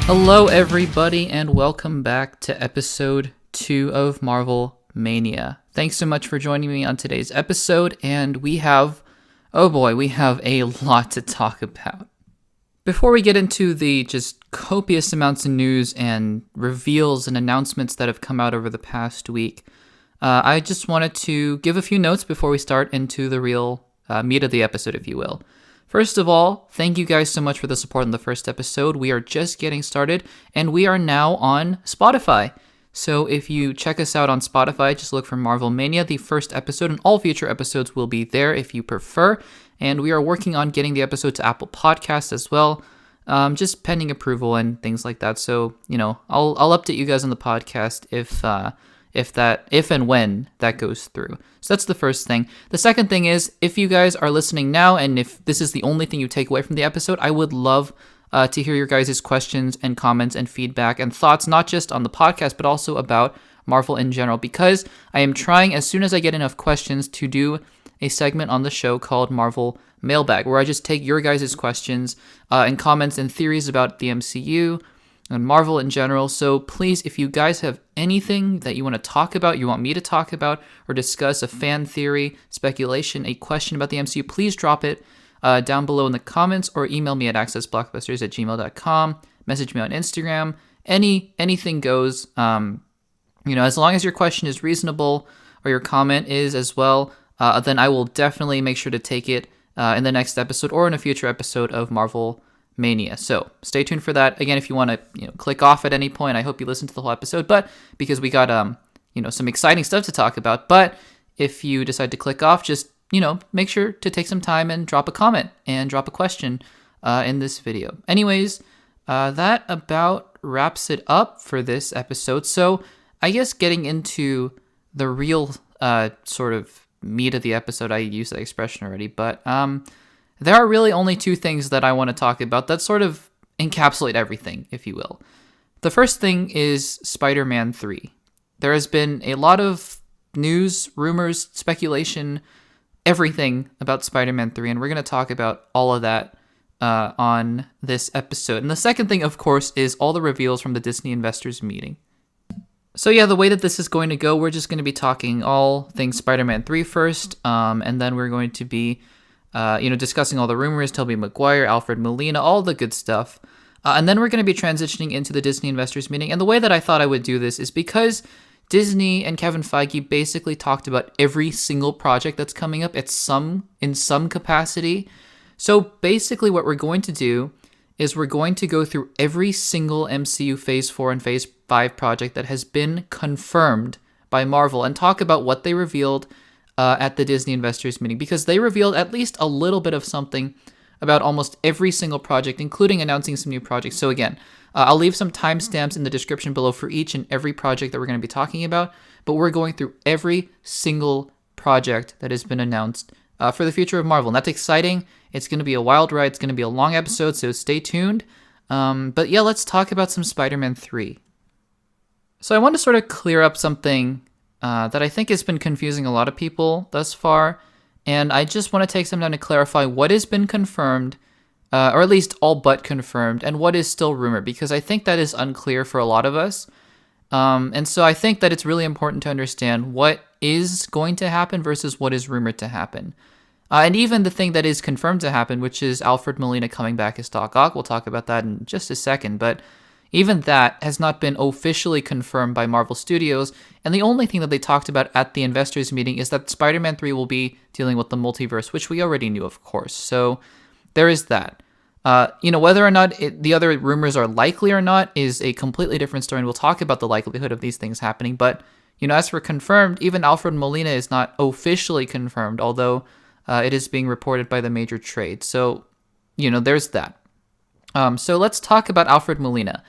Hello, everybody, and welcome back to episode 2 of Marvel Mania. Thanks so much for joining me on today's episode, and we have a lot to talk about. Before we get into the just copious amounts of news and reveals and announcements that have come out over the past week, I just wanted to give a few notes before we start into the real meat of the episode, if you will. First of all, thank you guys so much for the support in the first episode. We are just getting started, and we are now on Spotify. So if you check us out on Spotify, just look for Marvel Mania. The first episode and all future episodes will be there if you prefer. And we are working on getting the episode to Apple Podcasts as well, just pending approval and things like that. So, I'll update you guys on the podcast if and when that goes through. So that's the first thing. The second thing is, if you guys are listening now, and if this is the only thing you take away from the episode, I would love to hear your guys' questions and comments and feedback and thoughts, not just on the podcast, but also about Marvel in general, because I am trying, as soon as I get enough questions, to do a segment on the show called Marvel Mailbag, where I just take your guys' questions and comments and theories about the MCU and Marvel in general. So please, if you guys have anything that you want to talk about, you want me to talk about, or discuss a fan theory, speculation, a question about the MCU, please drop it down below in the comments, or email me at accessblockbusters@gmail.com, message me on Instagram, anything goes. As long as your question is reasonable, or your comment is as well, then I will definitely make sure to take it in the next episode or in a future episode of Marvel Mania. So stay tuned for that. Again, if you want to click off at any point, I hope you listen to the whole episode, but because we got some exciting stuff to talk about. But if you decide to click off, just make sure to take some time and drop a comment and drop a question in this video. Anyways, that about wraps it up for this episode. So I guess getting into the real sort of meat of the episode, I used that expression already, but there are really only two things that I want to talk about that sort of encapsulate everything, if you will. The first thing is Spider-Man 3. There has been a lot of news, rumors, speculation, everything about Spider-Man 3, and we're going to talk about all of that on this episode. And the second thing, of course, is all the reveals from the Disney investors meeting. So yeah, the way that this is going to go, we're just going to be talking all things Spider-Man 3 first, and then we're going to be discussing all the rumors, Tobey Maguire, Alfred Molina, all the good stuff. And then we're going to be transitioning into the Disney investors meeting. And the way that I thought I would do this is because Disney and Kevin Feige basically talked about every single project that's coming up in some capacity. So basically what we're going to do is we're going to go through every single MCU Phase 4 and Phase 5 project that has been confirmed by Marvel and talk about what they revealed at the Disney investors meeting, because they revealed at least a little bit of something about almost every single project, including announcing some new projects. So again, I'll leave some timestamps in the description below for each and every project that we're going to be talking about, but we're going through every single project that has been announced for the future of Marvel, and that's exciting. It's going to be a wild ride. It's going to be a long episode, so stay tuned. But yeah, let's talk about some Spider-Man 3. So I want to sort of clear up something that I think has been confusing a lot of people thus far, and I just want to take some time to clarify what has been confirmed, or at least all but confirmed, and what is still rumored, because I think that is unclear for a lot of us. And so I think that it's really important to understand what is going to happen versus what is rumored to happen. And even the thing that is confirmed to happen, which is Alfred Molina coming back as Doc Ock. We'll talk about that in just a second, but even that has not been officially confirmed by Marvel Studios, and the only thing that they talked about at the investors meeting is that Spider-Man 3 will be dealing with the multiverse, which we already knew, of course. So there is that. Whether or not the other rumors are likely or not is a completely different story, and we'll talk about the likelihood of these things happening. But, as for confirmed, even Alfred Molina is not officially confirmed, although it is being reported by the major trade. So, there's that. So let's talk about Alfred Molina.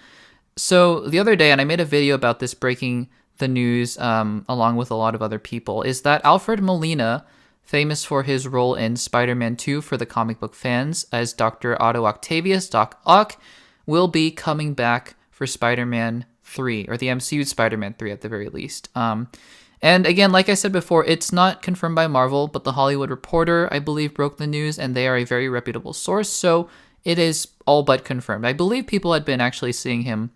So the other day, and I made a video about this breaking the news along with a lot of other people, is that Alfred Molina, famous for his role in Spider-Man 2 for the comic book fans as Dr. Otto Octavius, Doc Ock, will be coming back for Spider-Man 3, or the MCU Spider-Man 3 at the very least. And again, like I said before, it's not confirmed by Marvel, but The Hollywood Reporter, I believe, broke the news, and they are a very reputable source, so it is all but confirmed. I believe people had been actually seeing him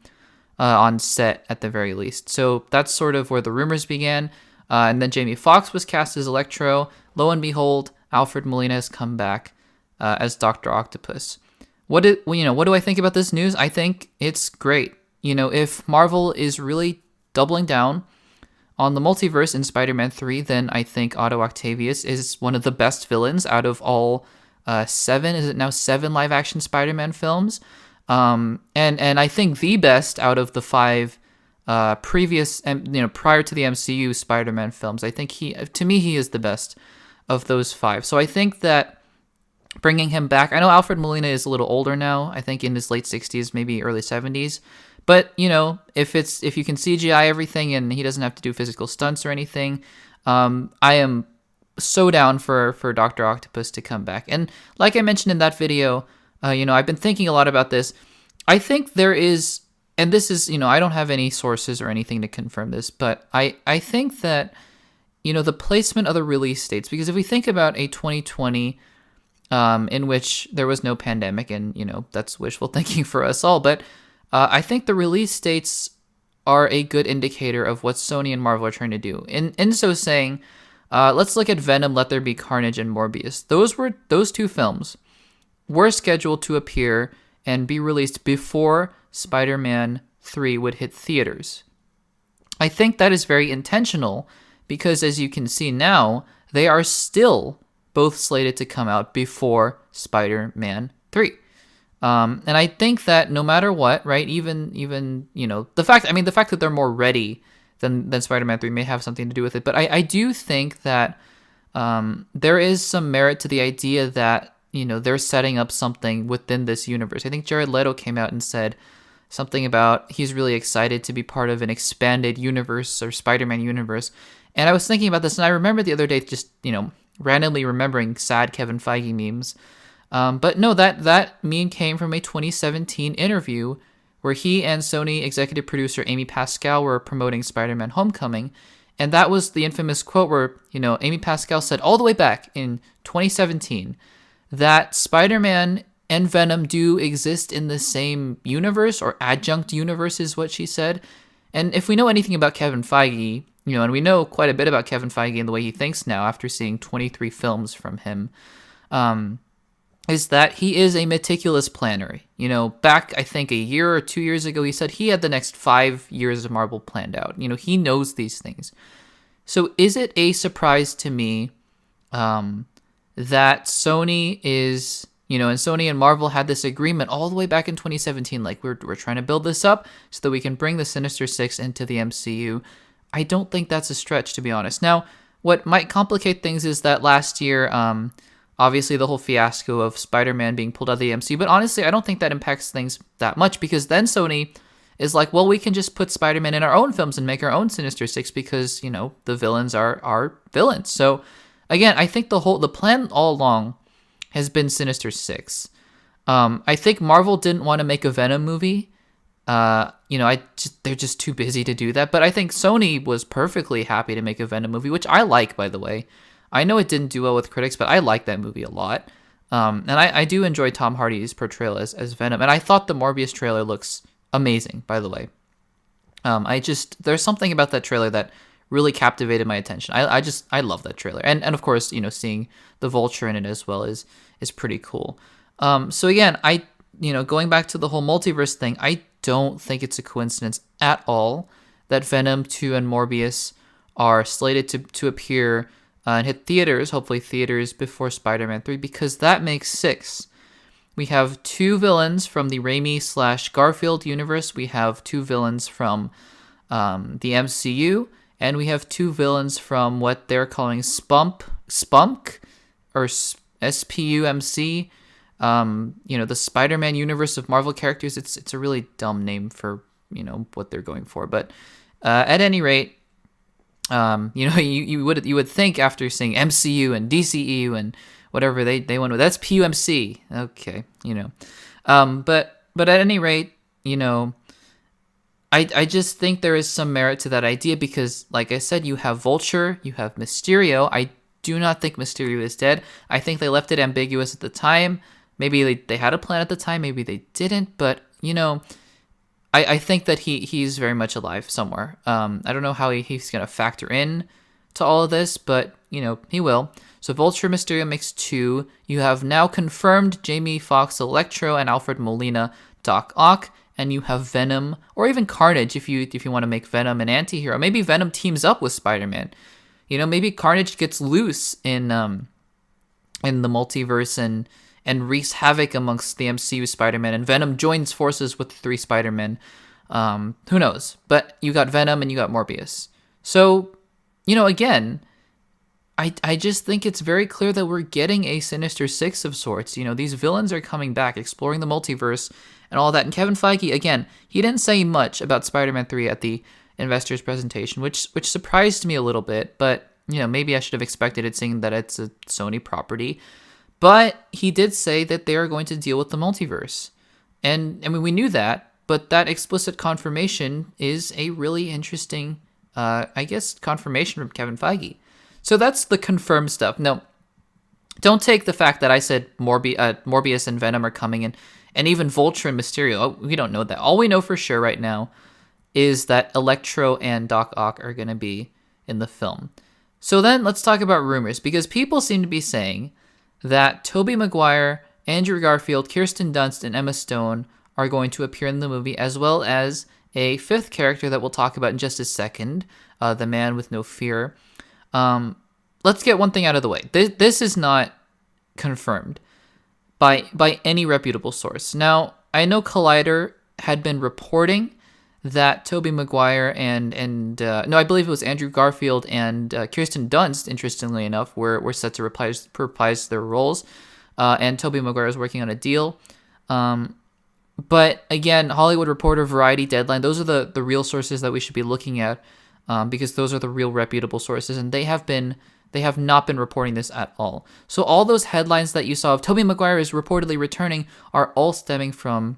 on set at the very least. So that's sort of where the rumors began. And then Jamie Foxx was cast as Electro. Lo and behold, Alfred Molina has come back as Dr. Octopus. What do I think about this news? I think it's great. If Marvel is really doubling down on the multiverse in Spider-Man 3, then I think Otto Octavius is one of the best villains out of all 7 live-action Spider-Man films. And I think the best out of the 5 previous, prior to the MCU Spider-Man films. I think to me, he is the best of those 5. So I think that bringing him back, I know Alfred Molina is a little older now, I think in his late 60s, maybe early 70s. But, if you can CGI everything and he doesn't have to do physical stunts or anything, I am so down for Dr. Octopus to come back. And like I mentioned in that video, I've been thinking a lot about this. I think there is, and this is, I don't have any sources or anything to confirm this, but I think that, the placement of the release dates, because if we think about a 2020 in which there was no pandemic, and, that's wishful thinking for us all, but I think the release dates are a good indicator of what Sony and Marvel are trying to do. In so saying, let's look at Venom, Let There Be Carnage, and Morbius. Those 2 films were scheduled to appear and be released before Spider-Man 3 would hit theaters. I think that is very intentional because, as you can see now, they are still both slated to come out before Spider-Man 3. And I think that no matter what, right, even the fact that they're more ready than Spider-Man 3 may have something to do with it. But I do think that there is some merit to the idea that, they're setting up something within this universe. I think Jared Leto came out and said something about he's really excited to be part of an expanded universe or Spider-Man universe. And I was thinking about this, and I remember the other day just, randomly remembering sad Kevin Feige memes. But no, that meme came from a 2017 interview where he and Sony executive producer Amy Pascal were promoting Spider-Man Homecoming. And that was the infamous quote where, Amy Pascal said all the way back in 2017 that Spider-Man and Venom do exist in the same universe, or adjunct universe is what she said. And if we know anything about Kevin Feige, and we know quite a bit about Kevin Feige and the way he thinks now after seeing 23 films from him, is that he is a meticulous planner. Back, I think, a year or 2 years ago, he said he had the next 5 years of Marvel planned out. He knows these things. So is it a surprise to me that Sony is, and Sony and Marvel had this agreement all the way back in 2017, like we're trying to build this up so that we can bring the Sinister Six into the MCU. I don't think that's a stretch, to be honest. Now, what might complicate things is that last year, obviously the whole fiasco of Spider-Man being pulled out of the MCU, but honestly, I don't think that impacts things that much, because then Sony is like, well, we can just put Spider-Man in our own films and make our own Sinister Six because, the villains are villains. So again, I think the plan all along has been Sinister Six. I think Marvel didn't want to make a Venom movie. They're just too busy to do that. But I think Sony was perfectly happy to make a Venom movie, which I like, by the way. I know it didn't do well with critics, but I like that movie a lot. And I do enjoy Tom Hardy's portrayal as Venom. And I thought the Morbius trailer looks amazing, by the way. There's something about that trailer that really captivated my attention. I love that trailer. And of course, seeing the Vulture in it as well is pretty cool. So again, going back to the whole multiverse thing, I don't think it's a coincidence at all that Venom 2 and Morbius are slated to appear and hit theaters, hopefully theaters before Spider-Man 3, because that makes 6. We have 2 villains from the Raimi/Garfield universe. We have 2 villains from the MCU, and we have 2 villains from what they're calling Spunk, or SPUMC. The Spider-Man universe of Marvel characters. It's a really dumb name for what they're going for, but at any rate, you would think after seeing MCU and DCEU and whatever they went with, that's PUMC. Okay, but at any rate, I just think there is some merit to that idea because, like I said, you have Vulture, you have Mysterio. I do not think Mysterio is dead. I think they left it ambiguous at the time, Maybe they had a plan at the time, maybe they didn't, but, I think that he's very much alive somewhere. I don't know how he's going to factor in to all of this, but, he will. So Vulture Mysterio makes 2. You have now confirmed Jamie Foxx Electro and Alfred Molina Doc Ock, and you have Venom, or even Carnage if you want to make Venom an anti-hero. Maybe Venom teams up with Spider-Man. Maybe Carnage gets loose in the multiverse and wreaks havoc amongst the MCU Spider-Man, and Venom joins forces with the 3 Spider-Men. Who knows? But you got Venom and you got Morbius. So, again, I just think it's very clear that we're getting a Sinister Six of sorts. These villains are coming back, exploring the multiverse and all that. And Kevin Feige, again, he didn't say much about Spider-Man 3 at the investors presentation, which surprised me a little bit. But, maybe I should have expected it, seeing that it's a Sony property. But he did say that they are going to deal with the multiverse. And, we knew that, but that explicit confirmation is a really interesting, confirmation from Kevin Feige. So that's the confirmed stuff. Now, don't take the fact that I said Morbius and Venom are coming in, and even Vulture and Mysterio. We don't know that. All we know for sure right now is that Electro and Doc Ock are going to be in the film. So then let's talk about rumors, because people seem to be saying that Tobey Maguire, Andrew Garfield, Kirsten Dunst, and Emma Stone are going to appear in the movie, as well as a 5th character that we'll talk about in just a second, the Man with No Fear. Let's get one thing out of the way. This is not confirmed by any reputable source. Now, I know Collider had been reporting that Tobey Maguire and I believe it was Andrew Garfield and Kirsten Dunst, interestingly enough, were set to reprise their roles, and Tobey Maguire is working on a deal. But again, Hollywood Reporter, Variety, Deadline, those are the real sources that we should be looking at, because those are the real reputable sources, and they have not been reporting this at all. So all those headlines that you saw of Tobey Maguire is reportedly returning are all stemming from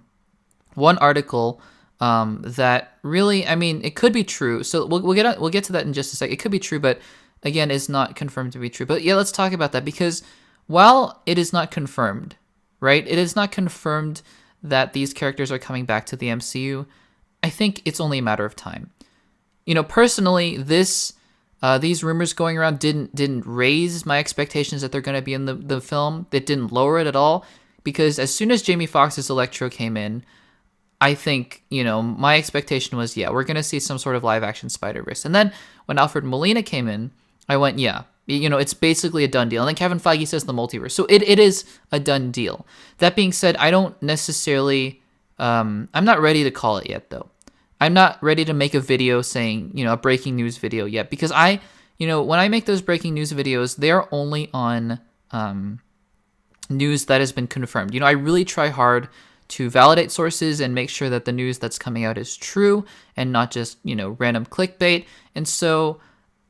one article that really, it could be true. So we'll get to that in just a sec. It could be true, but again, is not confirmed to be true. But yeah, let's talk about that, because while it is not confirmed, right? It is not confirmed that these characters are coming back to the MCU. I think it's only a matter of time. Personally, these rumors going around didn't raise my expectations that they're going to be in the film. It didn't lower it at all, because as soon as Jamie Foxx's Electro came in, I think, my expectation was, yeah, we're going to see some sort of live-action Spider-Verse. And then when Alfred Molina came in, I went, yeah, it's basically a done deal. And then Kevin Feige says the multiverse. So it is a done deal. That being said, I don't necessarily, I'm not ready to call it yet, though. I'm not ready to make a video saying, a breaking news video yet, because when I make those breaking news videos, they're only on news that has been confirmed. I really try hard to validate sources and make sure that the news that's coming out is true and not just, random clickbait. And so,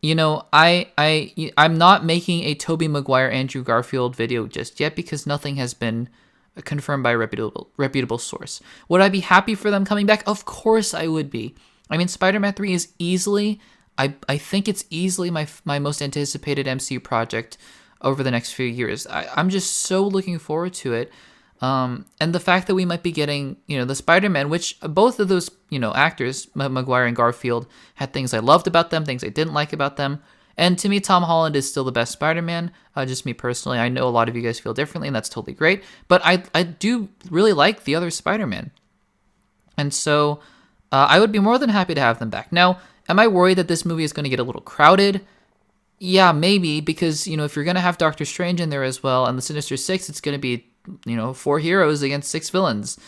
I'm not making a Tobey Maguire, Andrew Garfield video just yet, because nothing has been confirmed by a reputable source. Would I be happy for them coming back? Of course I would be. Spider-Man 3 is easily, I think it's easily my most anticipated MCU project over the next few years. I'm just so looking forward to it. And the fact that we might be getting, the Spider-Man, which both of those, actors, Maguire and Garfield, had things I loved about them, things I didn't like about them. And to me, Tom Holland is still the best Spider-Man, just me personally. I know a lot of you guys feel differently, and that's totally great. But I do really like the other Spider-Man. And so I would be more than happy to have them back. Now, am I worried that this movie is going to get a little crowded? Yeah, maybe, because, if you're going to have Doctor Strange in there as well, and the Sinister Six, it's going to be 4 heroes against 6 villains.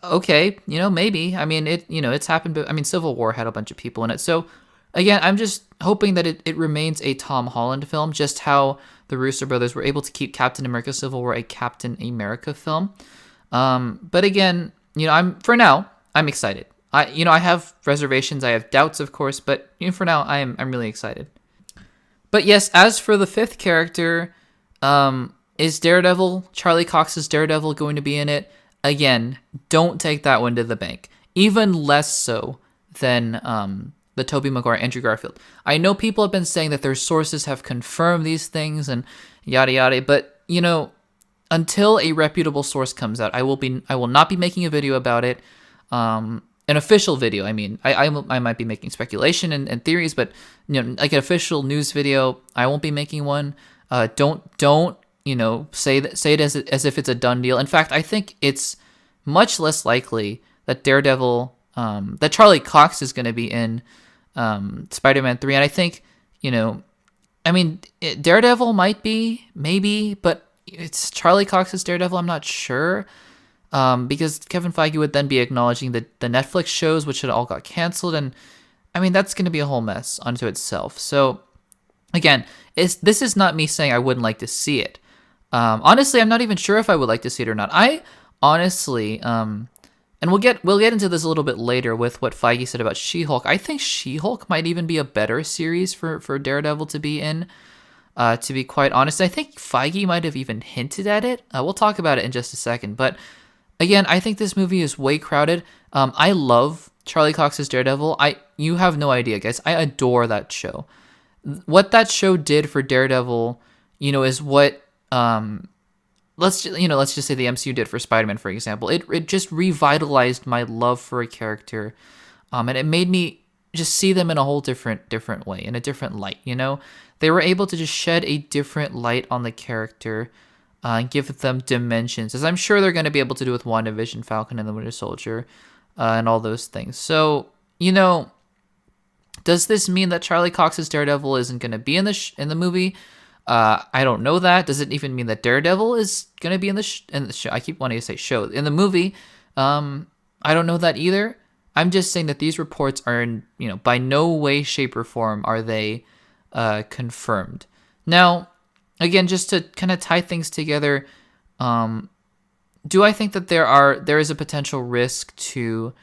Okay, maybe. It's happened, but Civil War had a bunch of people in it. So again, I'm just hoping that it remains a Tom Holland film, just how the Russo brothers were able to keep Captain America Civil War a Captain America film. But again, I'm excited. I have reservations, I have doubts, of course, but for now, I'm really excited. But yes, as for the 5th character, is Daredevil, Charlie Cox's Daredevil, going to be in it? Again, don't take that one to the bank. Even less so than the Tobey Maguire, Andrew Garfield. I know people have been saying that their sources have confirmed these things and yada yada, but until a reputable source comes out, I will not be making a video about it. An official video. I mean, I might be making speculation and theories, but like an official news video, I won't be making one. Don't say it as if it's a done deal. In fact, I think it's much less likely that Daredevil, that Charlie Cox is going to be in Spider-Man 3, and I think Daredevil might be, maybe, but it's Charlie Cox's Daredevil. I'm not sure. Because Kevin Feige would then be acknowledging the Netflix shows, which had all got canceled, and that's going to be a whole mess unto itself. So, again, this is not me saying I wouldn't like to see it. Honestly, I'm not even sure if I would like to see it or not. I honestly, and we'll get into this a little bit later with what Feige said about She-Hulk. I think She-Hulk might even be a better series for Daredevil to be in. To be quite honest, I think Feige might have even hinted at it. We'll talk about it in just a second, but. Again, I think this movie is way crowded. I love Charlie Cox's Daredevil. You have no idea, guys. I adore that show. What that show did for Daredevil, is what let's just say the MCU did for Spider-Man, for example. It just revitalized my love for a character, and it made me just see them in a whole different way, in a different light. They were able to just shed a different light on the character. And give them dimensions, as I'm sure they're going to be able to do with WandaVision, Falcon, and the Winter Soldier, and all those things. So, does this mean that Charlie Cox's Daredevil isn't going to be in the movie? I don't know that. Does it even mean that Daredevil is going to be in the show? I keep wanting to say show. In the movie, I don't know that either. I'm just saying that these reports are, by no way, shape, or form are they confirmed. Now, again, just to kind of tie things together, do I think that there is a potential risk to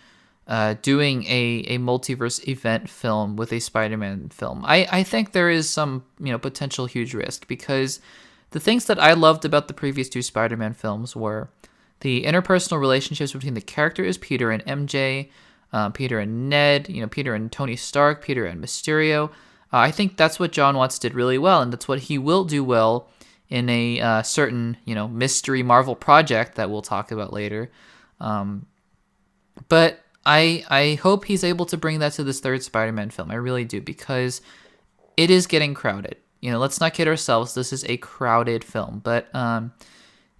doing a multiverse event film with a Spider-Man film? I think there is some potential huge risk, because the things that I loved about the previous two Spider-Man films were the interpersonal relationships between the characters, Peter and MJ, Peter and Ned, Peter and Tony Stark, Peter and Mysterio. I think that's what Jon Watts did really well, and that's what he will do well in a certain, mystery Marvel project that we'll talk about later. But I hope he's able to bring that to this third Spider-Man film. I really do, because it is getting crowded. Let's not kid ourselves. This is a crowded film. But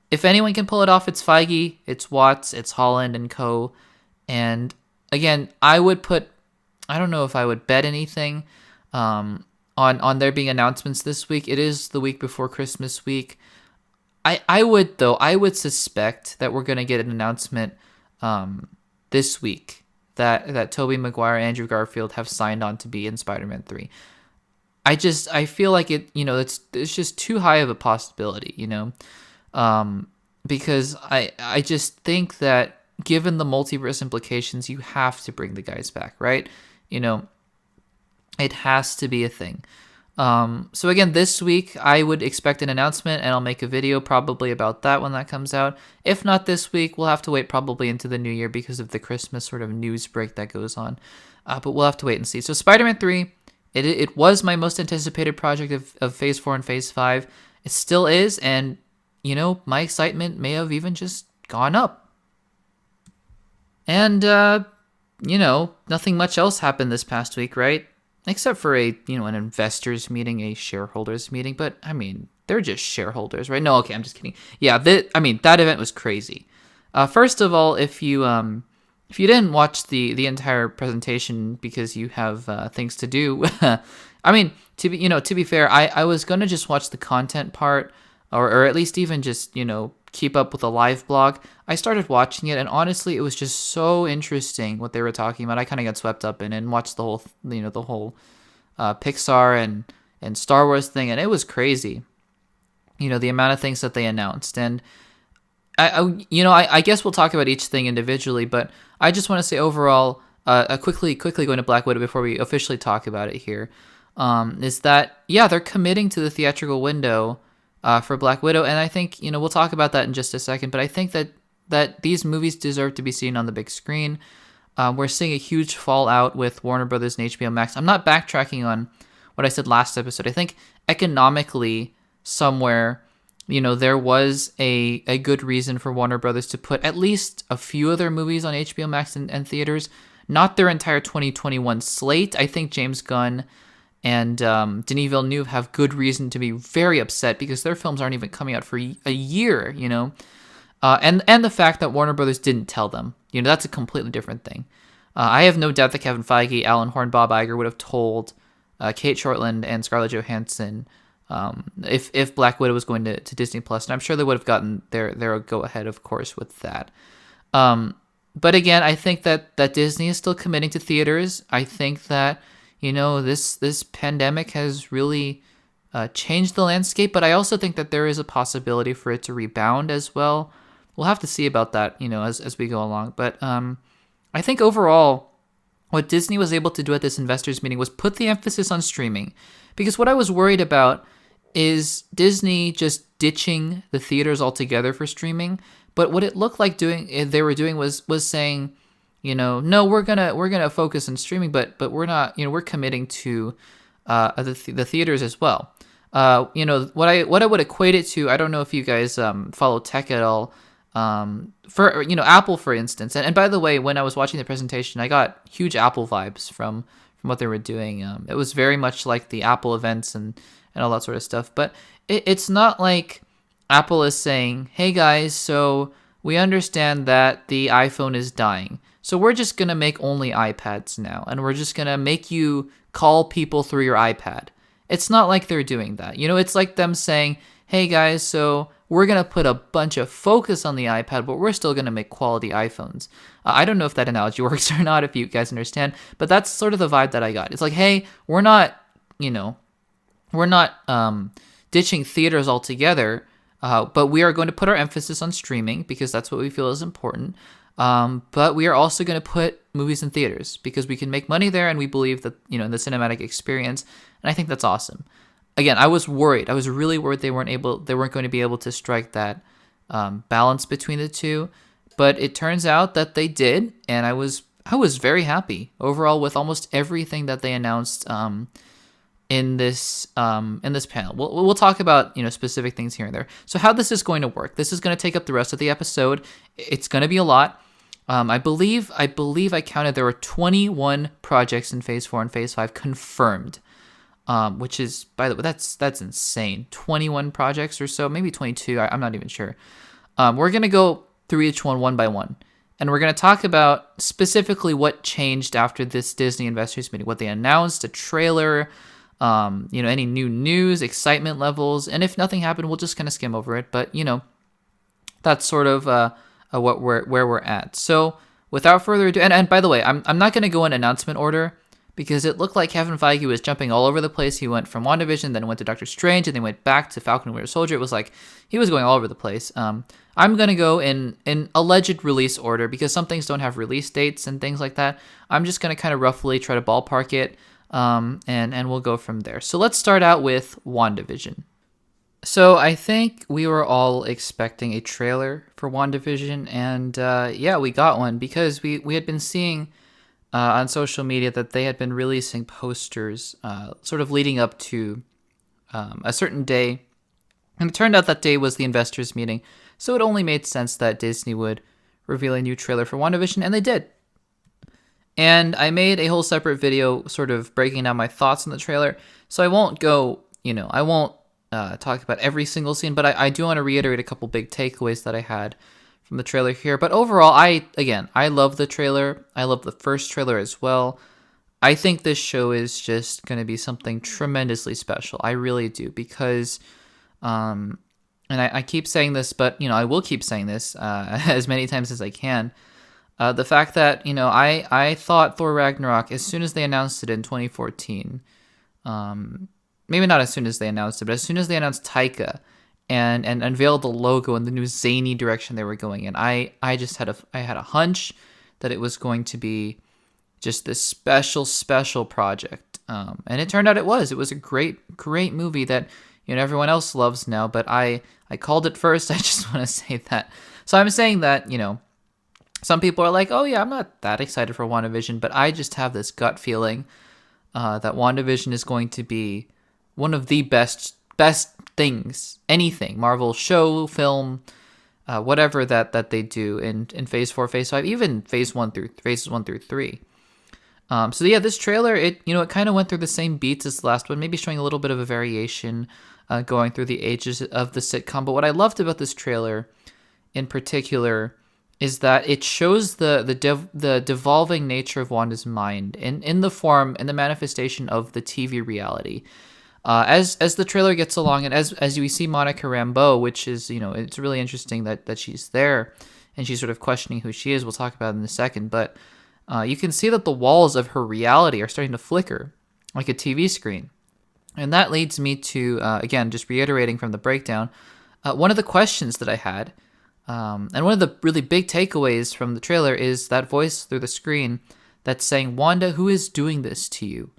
if anyone can pull it off, it's Feige, it's Watts, it's Holland and co. And again, I don't know if I would bet anything on there being announcements this week. It is the week before Christmas week. I would suspect that we're going to get an announcement this week that Tobey Maguire and Andrew Garfield have signed on to be in Spider-Man 3. I feel like it's just too high of a possibility, because I just think that given the multiverse implications, you have to bring the guys back, right? It has to be a thing. So again, this week I would expect an announcement, and I'll make a video probably about that when that comes out. If not this week, we'll have to wait probably into the new year because of the Christmas sort of news break that goes on. But we'll have to wait and see. So Spider-Man 3, it was my most anticipated project of Phase 4 and Phase 5. It still is, and my excitement may have even just gone up. And nothing much else happened this past week, right? Except for an investors meeting, a shareholders meeting. But they're just shareholders, right? No, okay, I'm just kidding. Yeah, that event was crazy. First of all, if you didn't watch the entire presentation because you have things to do, to be fair, I was gonna just watch the content part, or at least even just keep up with the live blog. I started watching it, and honestly, it was just so interesting what they were talking about. I kind of got swept up in it and watched the whole Pixar and Star Wars thing, and it was crazy. The amount of things that they announced, and I guess we'll talk about each thing individually, but I just want to say overall, quickly going to Black Widow before we officially talk about it here, is that they're committing to the theatrical window for Black Widow, and I think we'll talk about that in just a second. But I think that these movies deserve to be seen on the big screen. We're seeing a huge fallout with Warner Brothers and HBO Max. I'm not backtracking on what I said last episode. I think economically, somewhere there was a good reason for Warner Brothers to put at least a few of their movies on HBO Max and theaters, not their entire 2021 slate. I think James Gunn and Denis Villeneuve have good reason to be very upset because their films aren't even coming out for a year, and the fact that Warner Brothers didn't tell them, that's a completely different thing. I have no doubt that Kevin Feige, Alan Horn, Bob Iger would have told Kate Shortland and Scarlett Johansson if Black Widow was going to Disney Plus, and I'm sure they would have gotten their go ahead, of course, with that. But again, I think that Disney is still committing to theaters. I think that this pandemic has really changed the landscape, but I also think that there is a possibility for it to rebound as well. We'll have to see about that, as we go along. But I think overall, what Disney was able to do at this investors meeting was put the emphasis on streaming, because what I was worried about is Disney just ditching the theaters altogether for streaming. But what it looked like they were doing was saying, no, we're gonna focus on streaming, but we're not, we're committing to the theaters as well. What I would equate it to, I don't know if you guys follow tech at all. For Apple, for instance, and by the way, when I was watching the presentation, I got huge Apple vibes from what they were doing. It was very much like the Apple events and all that sort of stuff. But it's not like Apple is saying, hey guys, so we understand that the iPhone is dying, so we're just going to make only iPads now, and we're just going to make you call people through your iPad. It's not like they're doing that. It's like them saying, hey guys, so we're going to put a bunch of focus on the iPad, but we're still going to make quality iPhones. I don't know if that analogy works or not, if you guys understand, but that's sort of the vibe that I got. It's like, hey, we're not ditching theaters altogether, but we are going to put our emphasis on streaming because that's what we feel is important. But we are also going to put movies in theaters because we can make money there, and we believe that, in the cinematic experience, and I think that's awesome. Again, I was worried. I was really worried they weren't going to be able to strike that balance between the two, but it turns out that they did, and I was very happy overall with almost everything that they announced in this panel. We'll talk about specific things here and there. So how this is going to work? This is going to take up the rest of the episode. It's going to be a lot. I believe I counted there were 21 projects in Phase 4 and Phase 5 confirmed. Which is, by the way, that's insane. 21 projects or so, maybe 22. I'm not even sure. We're going to go through each one by one. And we're going to talk about specifically what changed after this Disney investors meeting, what they announced, a trailer, any new news, excitement levels. And if nothing happened, we'll just kind of skim over it. But, that's sort of where we're at. So without further ado, and by the way, I'm not going to go in announcement order, because it looked like Kevin Feige was jumping all over the place. He went from WandaVision, then went to Doctor Strange, and then went back to Falcon and Winter Soldier. It was like he was going all over the place. I'm going to go in alleged release order because some things don't have release dates and things like that. I'm just going to kind of roughly try to ballpark it, and we'll go from there. So let's start out with WandaVision. So I think we were all expecting a trailer for WandaVision, and we got one because we had been seeing on social media that they had been releasing posters sort of leading up to a certain day. And it turned out that day was the investors meeting. So it only made sense that Disney would reveal a new trailer for WandaVision, and they did. And I made a whole separate video sort of breaking down my thoughts on the trailer. So I won't go, I won't talk about every single scene, but I do want to reiterate a couple big takeaways that I had from the trailer here. But overall, I love the trailer. I love the first trailer as well. I think this show is just going to be something tremendously special. I really do, because, and I keep saying this, but, I will keep saying this as many times as I can. The fact that, I thought Thor Ragnarok, as soon as they announced it in 2014, maybe not as soon as they announced it, but as soon as they announced Taika, and unveiled the logo and the new zany direction they were going in, I had a hunch that it was going to be just this special project, and it turned out it was a great movie that everyone else loves now, but I called it first. I just want to say that. So I'm saying that some people are like, oh yeah, I'm not that excited for WandaVision, but I just have this gut feeling that WandaVision is going to be one of the best best things, anything, Marvel show, film, whatever that they do in Phase 4, Phase 5, even Phases 1 through 3. So yeah, this trailer, it kind of went through the same beats as the last one, maybe showing a little bit of a variation, going through the ages of the sitcom. But what I loved about this trailer, in particular, is that it shows the devolving nature of Wanda's mind in the form and the manifestation of the TV reality. As the trailer gets along, and as we see Monica Rambeau, which is, it's really interesting that she's there and she's sort of questioning who she is. We'll talk about it in a second, but you can see that the walls of her reality are starting to flicker like a TV screen. And that leads me to, again, just reiterating from the breakdown, one of the questions that I had, and one of the really big takeaways from the trailer is that voice through the screen that's saying, "Wanda, who is doing this to you?"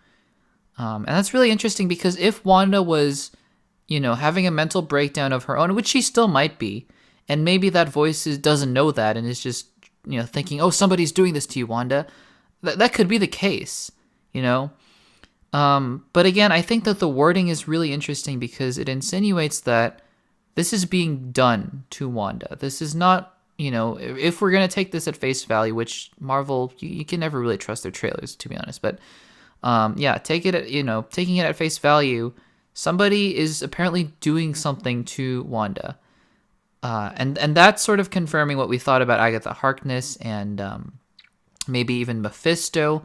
And that's really interesting because if Wanda was, having a mental breakdown of her own, which she still might be, and maybe that voice doesn't know that and is just, thinking, "Oh, somebody's doing this to you, Wanda," that could be the case, But again, I think that the wording is really interesting because it insinuates that this is being done to Wanda. This is not, if we're going to take this at face value, which Marvel, you can never really trust their trailers, to be honest, but taking it at face value, somebody is apparently doing something to Wanda. And that's sort of confirming what we thought about Agatha Harkness and maybe even Mephisto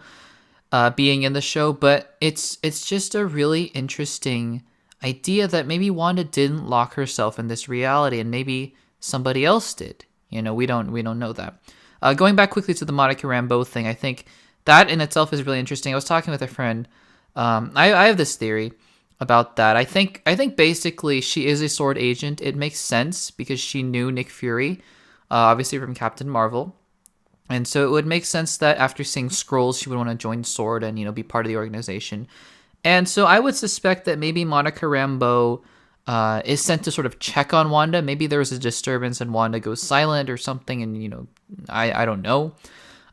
being in the show. But it's just a really interesting idea that maybe Wanda didn't lock herself in this reality, and maybe somebody else did. We don't know that. Going back quickly to the Monica Rambeau thing, I think that in itself is really interesting. I was talking with a friend. I have this theory about that. I think basically she is a SWORD agent. It makes sense because she knew Nick Fury, obviously from Captain Marvel. And so it would make sense that after seeing Skrulls, she would want to join SWORD and, be part of the organization. And so I would suspect that maybe Monica Rambeau is sent to sort of check on Wanda. Maybe there was a disturbance and Wanda goes silent or something, and, I don't know.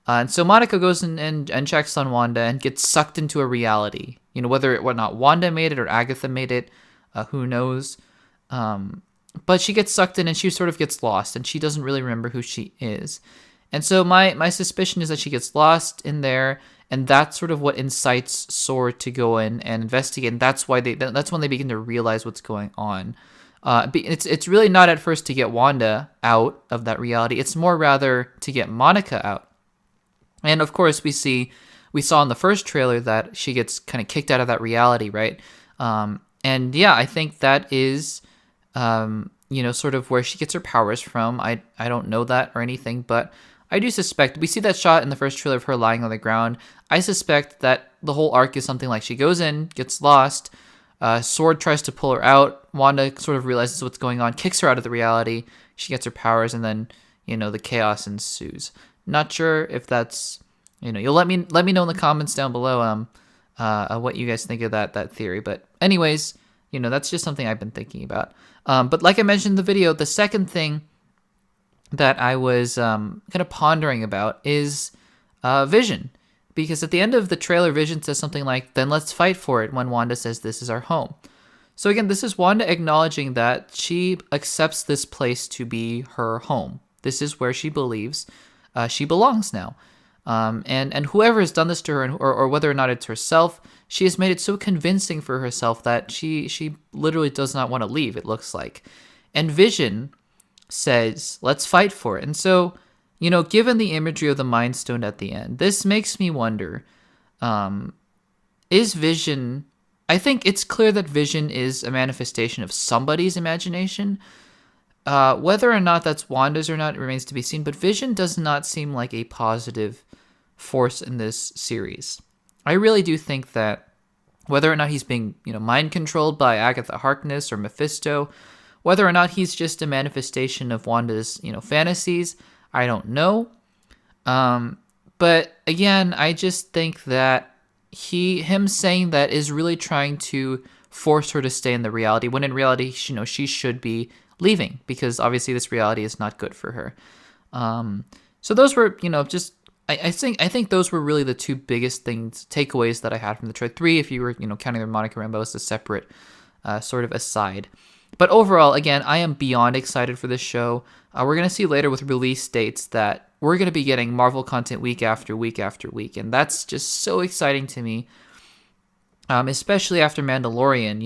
And so Monica goes and checks on Wanda and gets sucked into a reality. Whether or not Wanda made it or Agatha made it, who knows. But she gets sucked in and she sort of gets lost and she doesn't really remember who she is. And so my suspicion is that she gets lost in there, and that's sort of what incites SWORD to go in and investigate. And that's when they begin to realize what's going on. It's really not at first to get Wanda out of that reality. It's more rather to get Monica out. And of course, we saw in the first trailer that she gets kind of kicked out of that reality, right? And yeah, I think that is, sort of where she gets her powers from. I don't know that or anything, but I do suspect, we see that shot in the first trailer of her lying on the ground. I suspect that the whole arc is something like she goes in, gets lost, SWORD tries to pull her out, Wanda sort of realizes what's going on, kicks her out of the reality, she gets her powers, and then, the chaos ensues. Not sure if that's, you'll let me know in the comments down below what you guys think of that theory. But anyways, that's just something I've been thinking about. But like I mentioned in the video, the second thing that I was kind of pondering about is Vision. Because at the end of the trailer, Vision says something like, "Then let's fight for it," when Wanda says this is our home. So again, this is Wanda acknowledging that she accepts this place to be her home. This is where she believes she belongs now. And whoever has done this to her, or whether or not it's herself, she has made it so convincing for herself that she literally does not want to leave, it looks like. And Vision says, "Let's fight for it." And so, given the imagery of the Mind Stone at the end, this makes me wonder, is Vision... I think it's clear that Vision is a manifestation of somebody's imagination. Whether or not that's Wanda's or not remains to be seen, but Vision does not seem like a positive force in this series. I really do think that whether or not he's being, mind controlled by Agatha Harkness or Mephisto, whether or not he's just a manifestation of Wanda's, fantasies, I don't know. But again, I just think that him saying that is really trying to force her to stay in the reality, when in reality, she should be leaving, because obviously this reality is not good for her. So those were, I think those were really the two biggest takeaways that I had from the trailer. 3, if you were, counting the Monica Rambeau as a separate sort of aside. But overall, again, I am beyond excited for this show. We're going to see later with release dates that we're going to be getting Marvel content week after week after week. And that's just so exciting to me, especially after Mandalorian,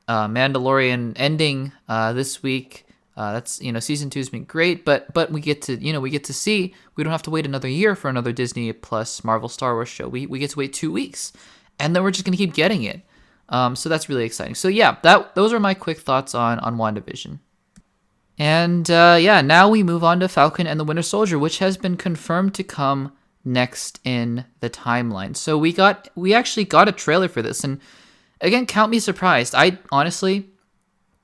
Mandalorian ending this week. That's season 2's been great, but we get to see, we don't have to wait another year for another Disney Plus Marvel Star Wars show. We get to wait 2 weeks, and then we're just gonna keep getting it. So that's really exciting. So yeah, those are my quick thoughts on WandaVision. And now we move on to Falcon and the Winter Soldier, which has been confirmed to come next in the timeline. So we actually got a trailer for this, and again, count me surprised. I honestly,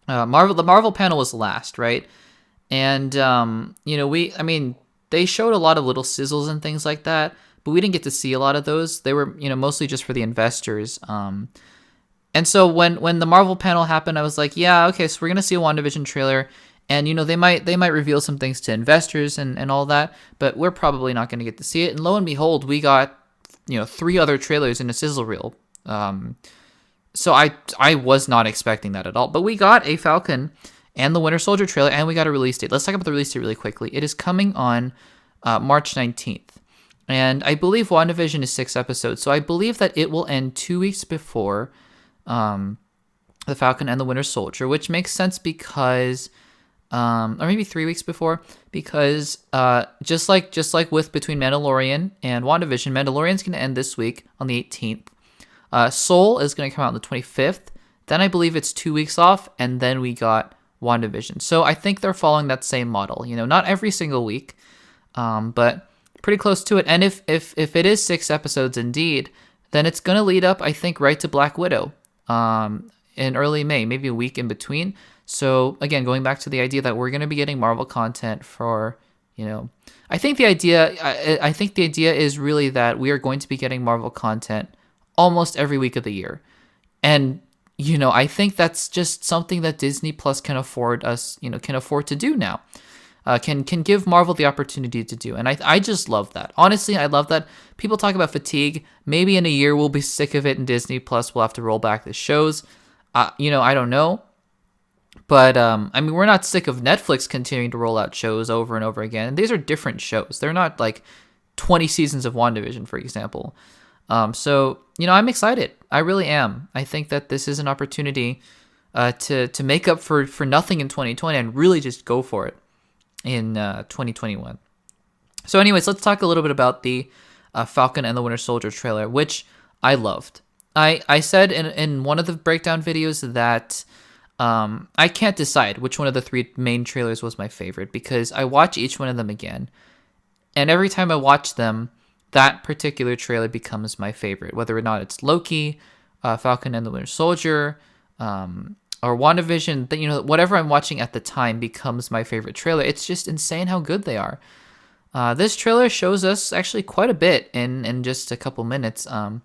the Marvel panel was last, right? And they showed a lot of little sizzles and things like that, but we didn't get to see a lot of those. They were, mostly just for the investors. And so when the Marvel panel happened, I was like, yeah, okay, so we're gonna see a WandaVision trailer, and they might reveal some things to investors and all that, but we're probably not gonna get to see it. And lo and behold, we got 3 other trailers in a sizzle reel. So I was not expecting that at all. But we got a Falcon and the Winter Soldier trailer, and we got a release date. Let's talk about the release date really quickly. It is coming on March 19th. And I believe WandaVision is 6 episodes, so I believe that it will end 2 weeks before the Falcon and the Winter Soldier, which makes sense because, or maybe 3 weeks before, because just like with between Mandalorian and WandaVision, Mandalorian's going to end this week on the 18th. Soul is going to come out on the 25th. Then I believe it's 2 weeks off, and then we got WandaVision. So I think they're following that same model. Not every single week, but pretty close to it. And if it is 6 episodes indeed, then it's going to lead up, I think, right to Black Widow in early May, maybe a week in between. So again, going back to the idea that we're going to be getting Marvel content for, I think the idea is really that we are going to be getting Marvel content almost every week of the year. And, I think that's just something that Disney Plus can afford to do now. Can give Marvel the opportunity to do. And I just love that. Honestly, I love that. People talk about fatigue. Maybe in a year we'll be sick of it and Disney Plus will have to roll back the shows. I don't know. But, we're not sick of Netflix continuing to roll out shows over and over again. And these are different shows. They're not like 20 seasons of WandaVision, for example. So, I'm excited. I really am. I think that this is an opportunity to make up for nothing in 2020 and really just go for it in 2021. So anyways, let's talk a little bit about the Falcon and the Winter Soldier trailer, which I loved. I said in one of the breakdown videos that I can't decide which one of the 3 main trailers was my favorite, because I watch each one of them again. And every time I watch them, that particular trailer becomes my favorite, whether or not it's Loki, Falcon and the Winter Soldier, or WandaVision. Whatever I'm watching at the time becomes my favorite trailer. It's just insane how good they are. This trailer shows us actually quite a bit in just a couple minutes. And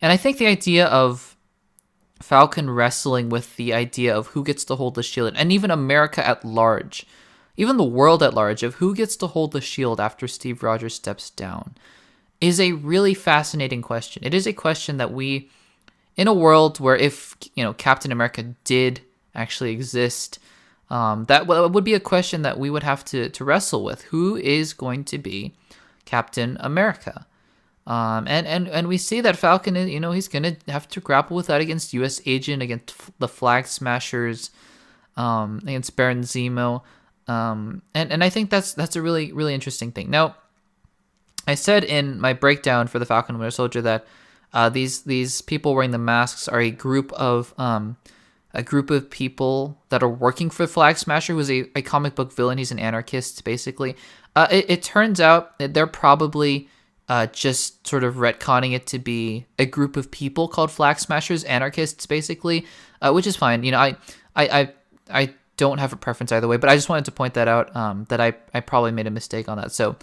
I think the idea of Falcon wrestling with the idea of who gets to hold the shield, and even America at large, even the world at large, of who gets to hold the shield after Steve Rogers steps down, is a really fascinating question. It is a question that we, in a world where if Captain America did actually exist, that would be a question that we would have to wrestle with. Who is going to be Captain America? And we see that Falcon, he's going to have to grapple with that against U.S. Agent, against the Flag Smashers, against Baron Zemo. And I think that's a really, really interesting thing. Now, I said in my breakdown for the Falcon and Winter Soldier that these people wearing the masks are a group of people that are working for Flag Smasher, who's a comic book villain. He's an anarchist, basically. It turns out that they're probably just sort of retconning it to be a group of people called Flag Smashers, anarchists, basically, which is fine. I don't have a preference either way, but I just wanted to point that out, that I probably made a mistake on that. So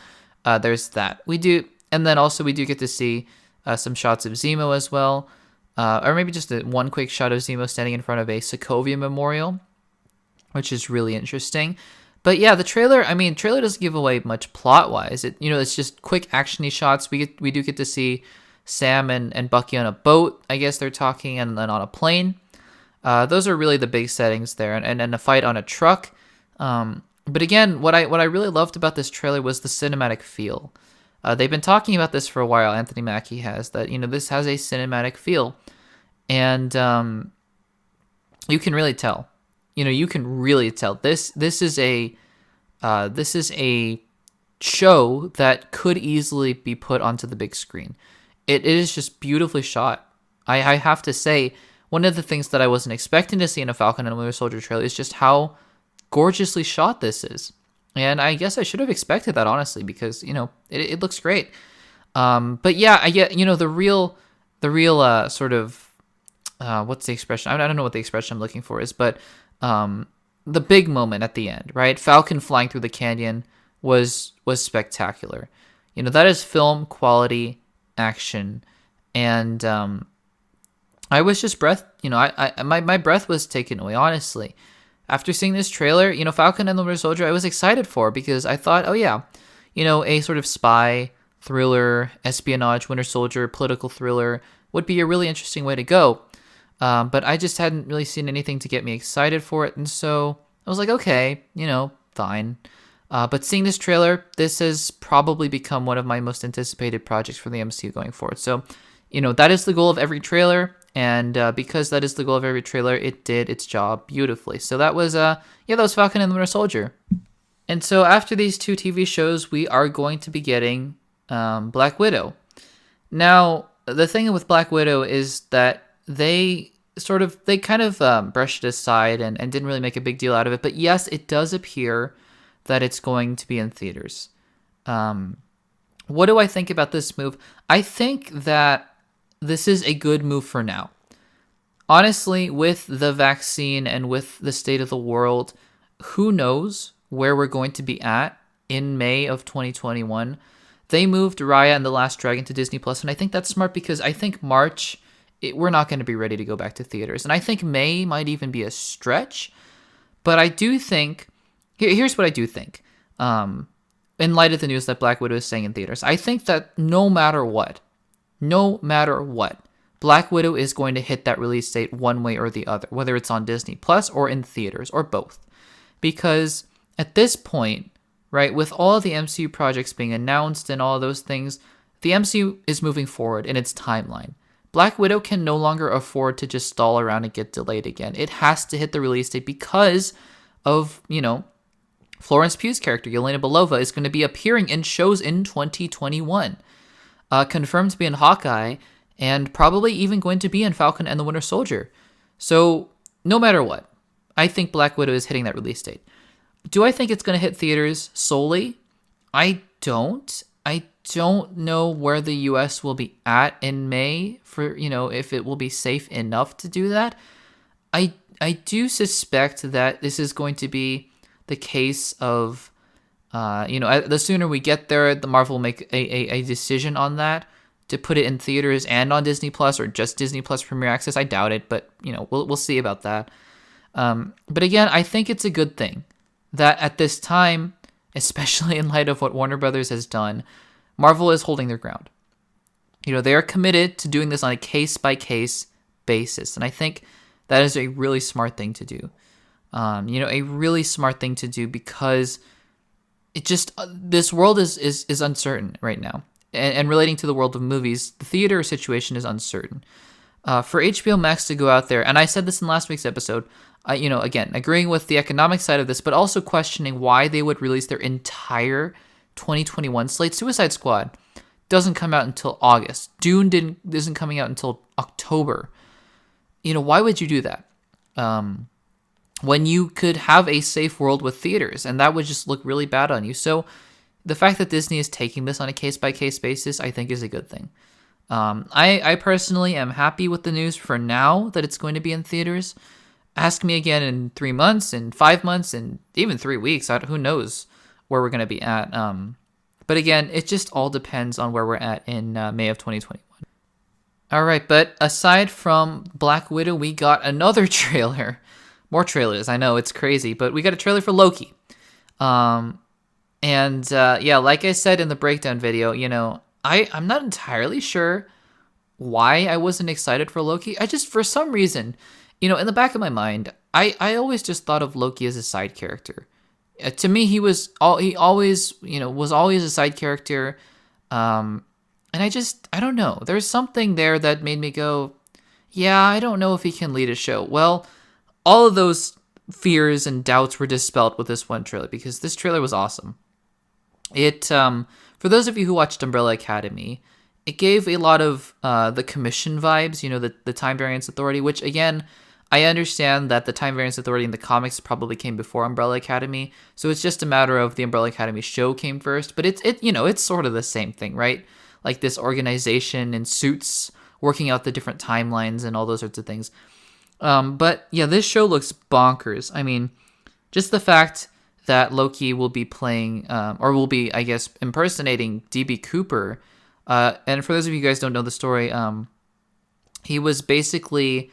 there's that. We do get to see some shots of Zemo as well, or maybe just one quick shot of Zemo standing in front of a Sokovia memorial, which is really interesting. But yeah, the trailer doesn't give away much plot-wise. It's just quick actiony shots. We do get to see Sam and Bucky on a boat, I guess they're talking, and then on a plane. Those are really the big settings there, and a fight on a truck. But again, what I really loved about this trailer was the cinematic feel. They've been talking about this for a while. Anthony Mackie has that. This has a cinematic feel, and you can really tell. You can really tell. This is a show that could easily be put onto the big screen. It is just beautifully shot. I have to say, one of the things that I wasn't expecting to see in a Falcon and Winter Soldier trailer is just how gorgeously shot this is. And I guess I should have expected that, honestly, because, it looks great. But yeah, I get, the real sort of, what's the expression? I don't know what the expression I'm looking for is, but the big moment at the end, right? Falcon flying through the canyon was spectacular. That is film quality action. And I was just my breath was taken away, honestly. After seeing this trailer, Falcon and the Winter Soldier, I was excited for, because I thought, oh yeah, a sort of spy thriller, espionage, Winter Soldier, political thriller would be a really interesting way to go. But I just hadn't really seen anything to get me excited for it, and so I was like, okay, fine. But seeing this trailer, this has probably become one of my most anticipated projects for the MCU going forward. So, that is the goal of every trailer. And because that is the goal of every trailer, it did its job beautifully. So that was Falcon and the Winter Soldier. And so after these two TV shows, we are going to be getting Black Widow. Now, the thing with Black Widow is that they kind of brushed it aside and didn't really make a big deal out of it. But yes, it does appear that it's going to be in theaters. What do I think about this move? I think that this is a good move for now. Honestly, with the vaccine and with the state of the world, who knows where we're going to be at in May of 2021. They moved Raya and the Last Dragon to Disney Plus, and I think that's smart, because I think March, we're not going to be ready to go back to theaters. And I think May might even be a stretch. But I do think, here's what I do think. In light of the news that Black Widow is staying in theaters, I think that no matter what, Black Widow is going to hit that release date one way or the other, whether it's on Disney Plus or in theaters or both. Because at this point, right, with all of the MCU projects being announced and all of those things, the MCU is moving forward in its timeline. Black Widow can no longer afford to just stall around and get delayed again. It has to hit the release date because of, Florence Pugh's character, Yelena Belova, is going to be appearing in shows in 2021. Confirmed to be in Hawkeye, and probably even going to be in Falcon and the Winter Soldier. So, no matter what, I think Black Widow is hitting that release date. Do I think it's going to hit theaters solely? I don't. I don't know where the US will be at in May for, if it will be safe enough to do that. I do suspect that this is going to be the case of, the sooner we get there, the Marvel will make a decision on that to put it in theaters and on Disney Plus, or just Disney Plus Premier Access. I doubt it, but we'll see about that. But again, I think it's a good thing that at this time, especially in light of what Warner Brothers has done, Marvel is holding their ground. They are committed to doing this on a case-by-case basis, and I think that is a really smart thing to do. A really smart thing to do, because it just, this world is uncertain right now. And relating to the world of movies, the theater situation is uncertain. For HBO Max to go out there, and I said this in last week's episode, again, agreeing with the economic side of this, but also questioning why they would release their entire 2021 slate. Suicide Squad doesn't come out until August. Dune isn't coming out until October. Why would you do that? When you could have a safe world with theaters, and that would just look really bad on you. So the fact that Disney is taking this on a case-by-case basis, I think, is a good thing. I personally am happy with the news for now that it's going to be in theaters. Ask me again in 3 months, in 5 months, and even 3 weeks. Who knows where we're going to be at. But again, it just all depends on where we're at in May of 2021. All right, but aside from Black Widow, we got another trailer. More trailers, I know, it's crazy, but we got a trailer for Loki. Like I said in the breakdown video, I'm not entirely sure why I wasn't excited for Loki. I just, for some reason, in the back of my mind, I always just thought of Loki as a side character. To me, he always, was always a side character. And I don't know. There's something there that made me go, yeah, I don't know if he can lead a show. Well, all of those fears and doubts were dispelled with this one trailer, because this trailer was awesome. It, for those of you who watched Umbrella Academy, it gave a lot of the commission vibes, the Time Variance Authority, which, again, I understand that the Time Variance Authority in the comics probably came before Umbrella Academy, so it's just a matter of the Umbrella Academy show came first, but it's sort of the same thing, right? Like this organization in suits working out the different timelines and all those sorts of things. But yeah, this show looks bonkers. I mean, just the fact that Loki will be playing, or will be, I guess, impersonating DB Cooper. And for those of you guys who don't know the story, he was basically,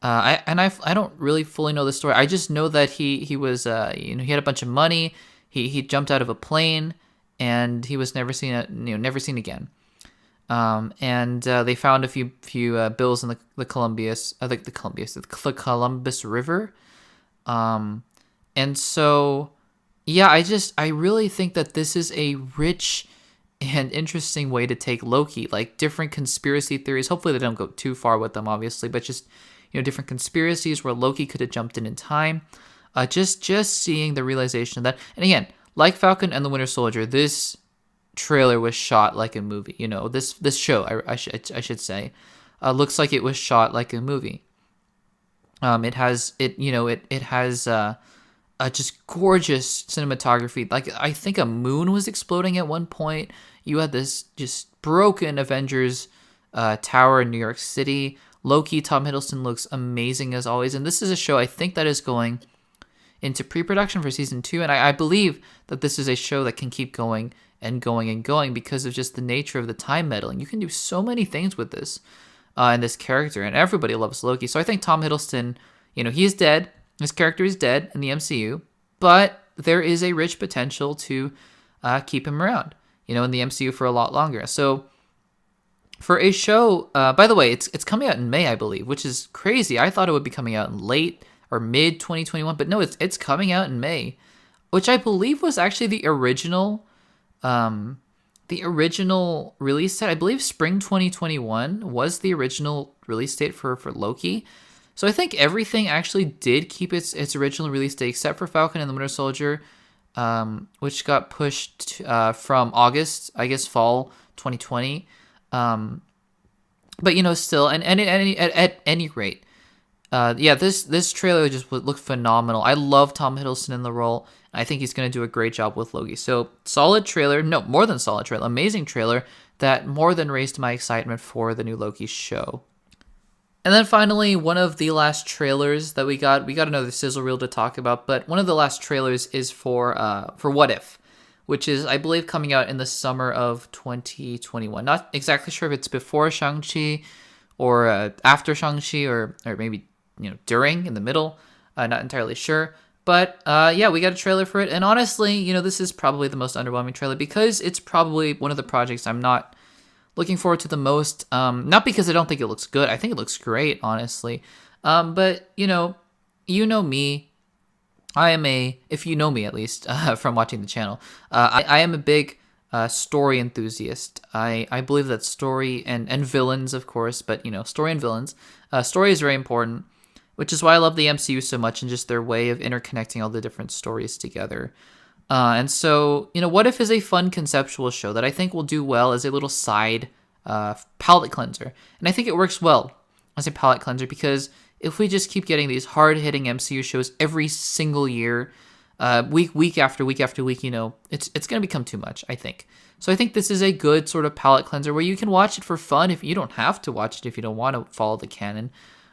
I don't really fully know the story. I just know that he was, he had a bunch of money. He jumped out of a plane, and he was never seen again. And they found a few bills in the Columbus River. And so, yeah, I really think that this is a rich and interesting way to take Loki, like different conspiracy theories. Hopefully they don't go too far with them, obviously, but just, different conspiracies where Loki could have jumped in time. Just seeing the realization of that. And again, like Falcon and the Winter Soldier, this trailer was shot like a movie. This show, I should say, looks like it was shot like a movie. It has just gorgeous cinematography. Like, I think a moon was exploding at one point. You had this just broken Avengers tower in New York City. Loki, Tom Hiddleston looks amazing as always. And this is a show I think that is going into pre-production for season 2. And I believe that this is a show that can keep going and going and going because of just the nature of the time meddling. You can do so many things with this and this character. And everybody loves Loki. So I think Tom Hiddleston, he is dead. His character is dead in the MCU, but there is a rich potential to keep him around, in the MCU for a lot longer. So for a show, by the way, it's coming out in May, I believe, which is crazy. I thought it would be coming out in late or mid 2021, but no, it's coming out in May, which I believe was actually the original release date. I believe spring 2021 was the original release date for Loki. So I think everything actually did keep its original release date, except for Falcon and the Winter Soldier, which got pushed from August, I guess, fall 2020. But still, and at any rate, this trailer just looked phenomenal. I love Tom Hiddleston in the role. I think he's going to do a great job with Loki. So solid trailer, no, more than solid trailer, amazing trailer that more than raised my excitement for the new Loki show. And then finally, one of the last trailers that we got another sizzle reel to talk about, but one of the last trailers is for What If, which is, I believe, coming out in the summer of 2021. Not exactly sure if it's before Shang-Chi or after Shang-Chi or maybe, during, in the middle. Not entirely sure. But yeah, we got a trailer for it. And honestly, this is probably the most underwhelming trailer because it's probably one of the projects I'm not looking forward to the most. Not because I don't think it looks good. I think it looks great, honestly. But, you know me. I am if you know me at least, from watching the channel, I am a big story enthusiast. I believe that story and villains, of course, but, story and villains. Story is very important, which is why I love the MCU so much and just their way of interconnecting all the different stories together. And so, What If is a fun conceptual show that I think will do well as a little side palate cleanser. And I think it works well as a palate cleanser because if we just keep getting these hard-hitting MCU shows every single year, week after week after week, it's going to become too much, I think. So I think this is a good sort of palate cleanser where you can watch it for fun. If you don't have to watch it if you don't want to follow the canon.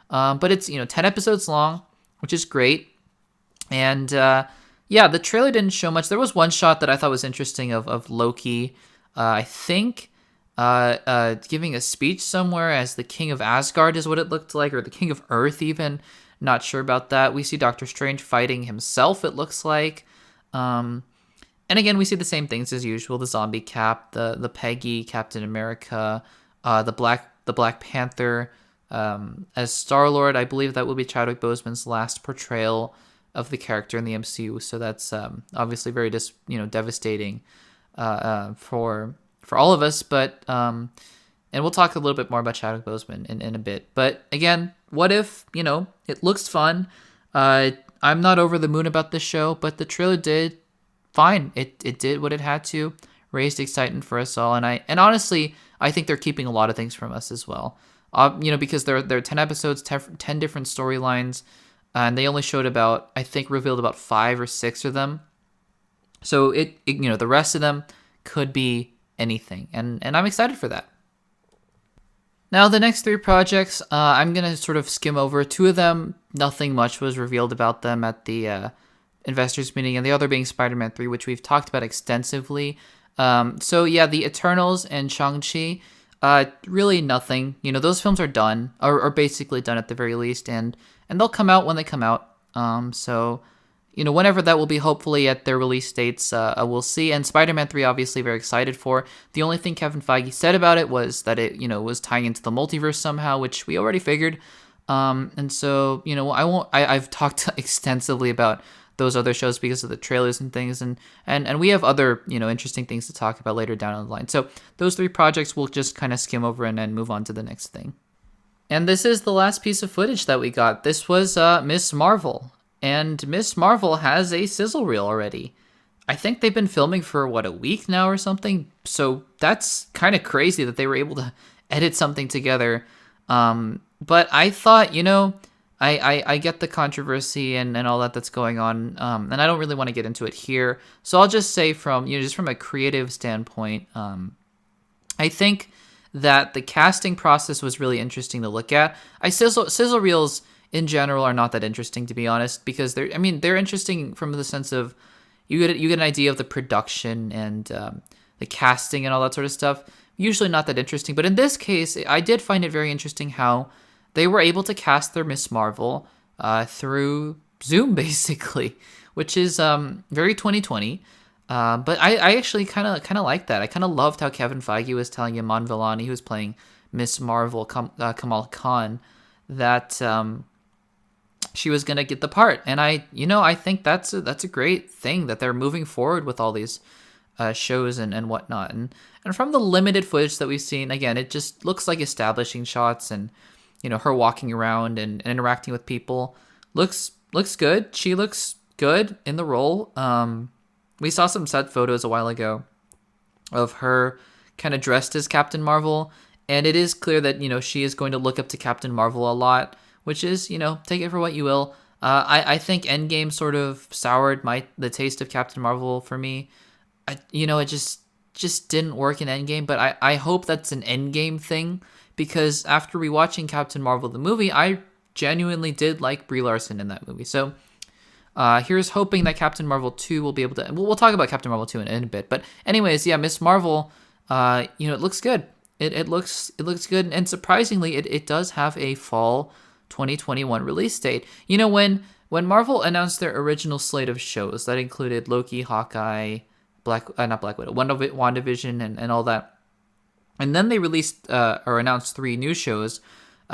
But it's, 10 episodes long, which is great. And yeah, the trailer didn't show much. There was one shot that I thought was interesting of Loki, I think, giving a speech somewhere as the King of Asgard is what it looked like, or the King of Earth even. Not sure about that. We see Doctor Strange fighting himself, it looks like. And again, we see the same things as usual. The zombie Cap, the Peggy, Captain America, the Black the Black Panther as Star-Lord. I believe that will be Chadwick Boseman's last portrayal of the character in the MCU. So that's obviously very devastating for all of us. But and we'll talk a little bit more about Chadwick Boseman in a bit. But again, what if, it looks fun. I'm not over the moon about this show, but the trailer did fine. It did what it had to, raised excitement for us all. And honestly, I think they're keeping a lot of things from us as well. Because there are 10 episodes, 10 different storylines, and they only showed revealed about 5 or 6 of them. So the rest of them could be anything. And I'm excited for that. Now, the next 3 projects, I'm going to sort of skim over. 2 of them, nothing much was revealed about them at the investors meeting, and the other being Spider-Man 3, which we've talked about extensively. The Eternals and Shang-Chi, really nothing. Those films are done, or basically done at the very least, and they'll come out when they come out. Whenever that will be, hopefully at their release dates, we'll see. And Spider-Man 3, obviously very excited for. The only thing Kevin Feige said about it was that it, was tying into the multiverse somehow, which we already figured. I've talked extensively about those other shows because of the trailers and things, and we have other, interesting things to talk about later down the line. So those 3 projects we'll just kind of skim over and then move on to the next thing. And this is the last piece of footage that we got. This was Miss Marvel. And Miss Marvel has a sizzle reel already. I think they've been filming for, a week now or something? So that's kind of crazy that they were able to edit something together. But I thought, I get the controversy and all that's going on, and I don't really want to get into it here. So I'll just say just from a creative standpoint, I think that the casting process was really interesting to look at. Sizzle reels in general are not that interesting, to be honest, because they're interesting from the sense of you get an idea of the production and the casting and all that sort of stuff. Usually not that interesting, but in this case, I did find it very interesting how they were able to cast their Miss Marvel through Zoom, basically, which is very 2020. But I actually kind of like that. I kind of loved how Kevin Feige was telling Iman Vellani, who was playing Miss Marvel, Kamal Khan, that she was going to get the part. And I think that's a great thing that they're moving forward with all these shows and whatnot. And from the limited footage that we've seen, again, it just looks like establishing shots and, her walking around and interacting with people looks good. She looks good in the role. We saw some set photos a while ago of her kind of dressed as Captain Marvel. And it is clear that, she is going to look up to Captain Marvel a lot, which is, take it for what you will. I think Endgame sort of soured the taste of Captain Marvel for me. It just didn't work in Endgame, but I hope that's an Endgame thing, because after rewatching Captain Marvel, the movie, I genuinely did like Brie Larson in that movie. So here's hoping that Captain Marvel 2 will be able to... We'll talk about Captain Marvel 2 in a bit. But anyways, yeah, Miss Marvel, it looks good. It looks good, and surprisingly, it does have a fall 2021 release date. When Marvel announced their original slate of shows that included Loki, Hawkeye, not Black Widow, WandaVision, and all that, and then they released or announced 3 new shows,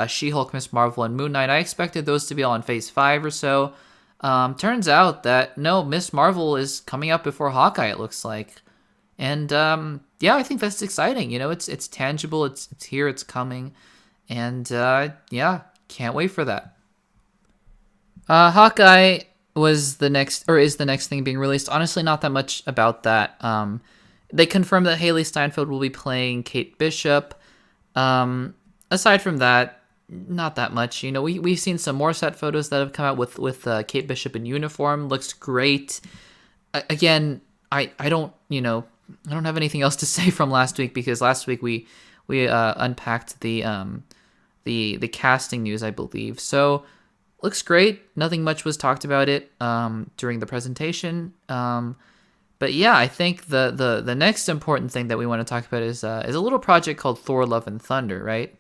She-Hulk, Miss Marvel, and Moon Knight. I expected those to be all in Phase 5 or so. Turns out that no, Miss Marvel is coming up before Hawkeye, it looks like. And I think that's exciting. It's tangible, it's here, it's coming. And can't wait for that. Hawkeye is the next thing being released. Honestly, not that much about that. They confirmed that Haley Steinfeld will be playing Kate Bishop. Aside from that, not that much. We've seen some more set photos that have come out with Kate Bishop in uniform. Looks great. Again, I don't have anything else to say from last week, because last week we unpacked the casting news, I believe. So looks great. Nothing much was talked about it during the presentation. But yeah, I think the next important thing that we want to talk about is a little project called Thor: Love and Thunder, right?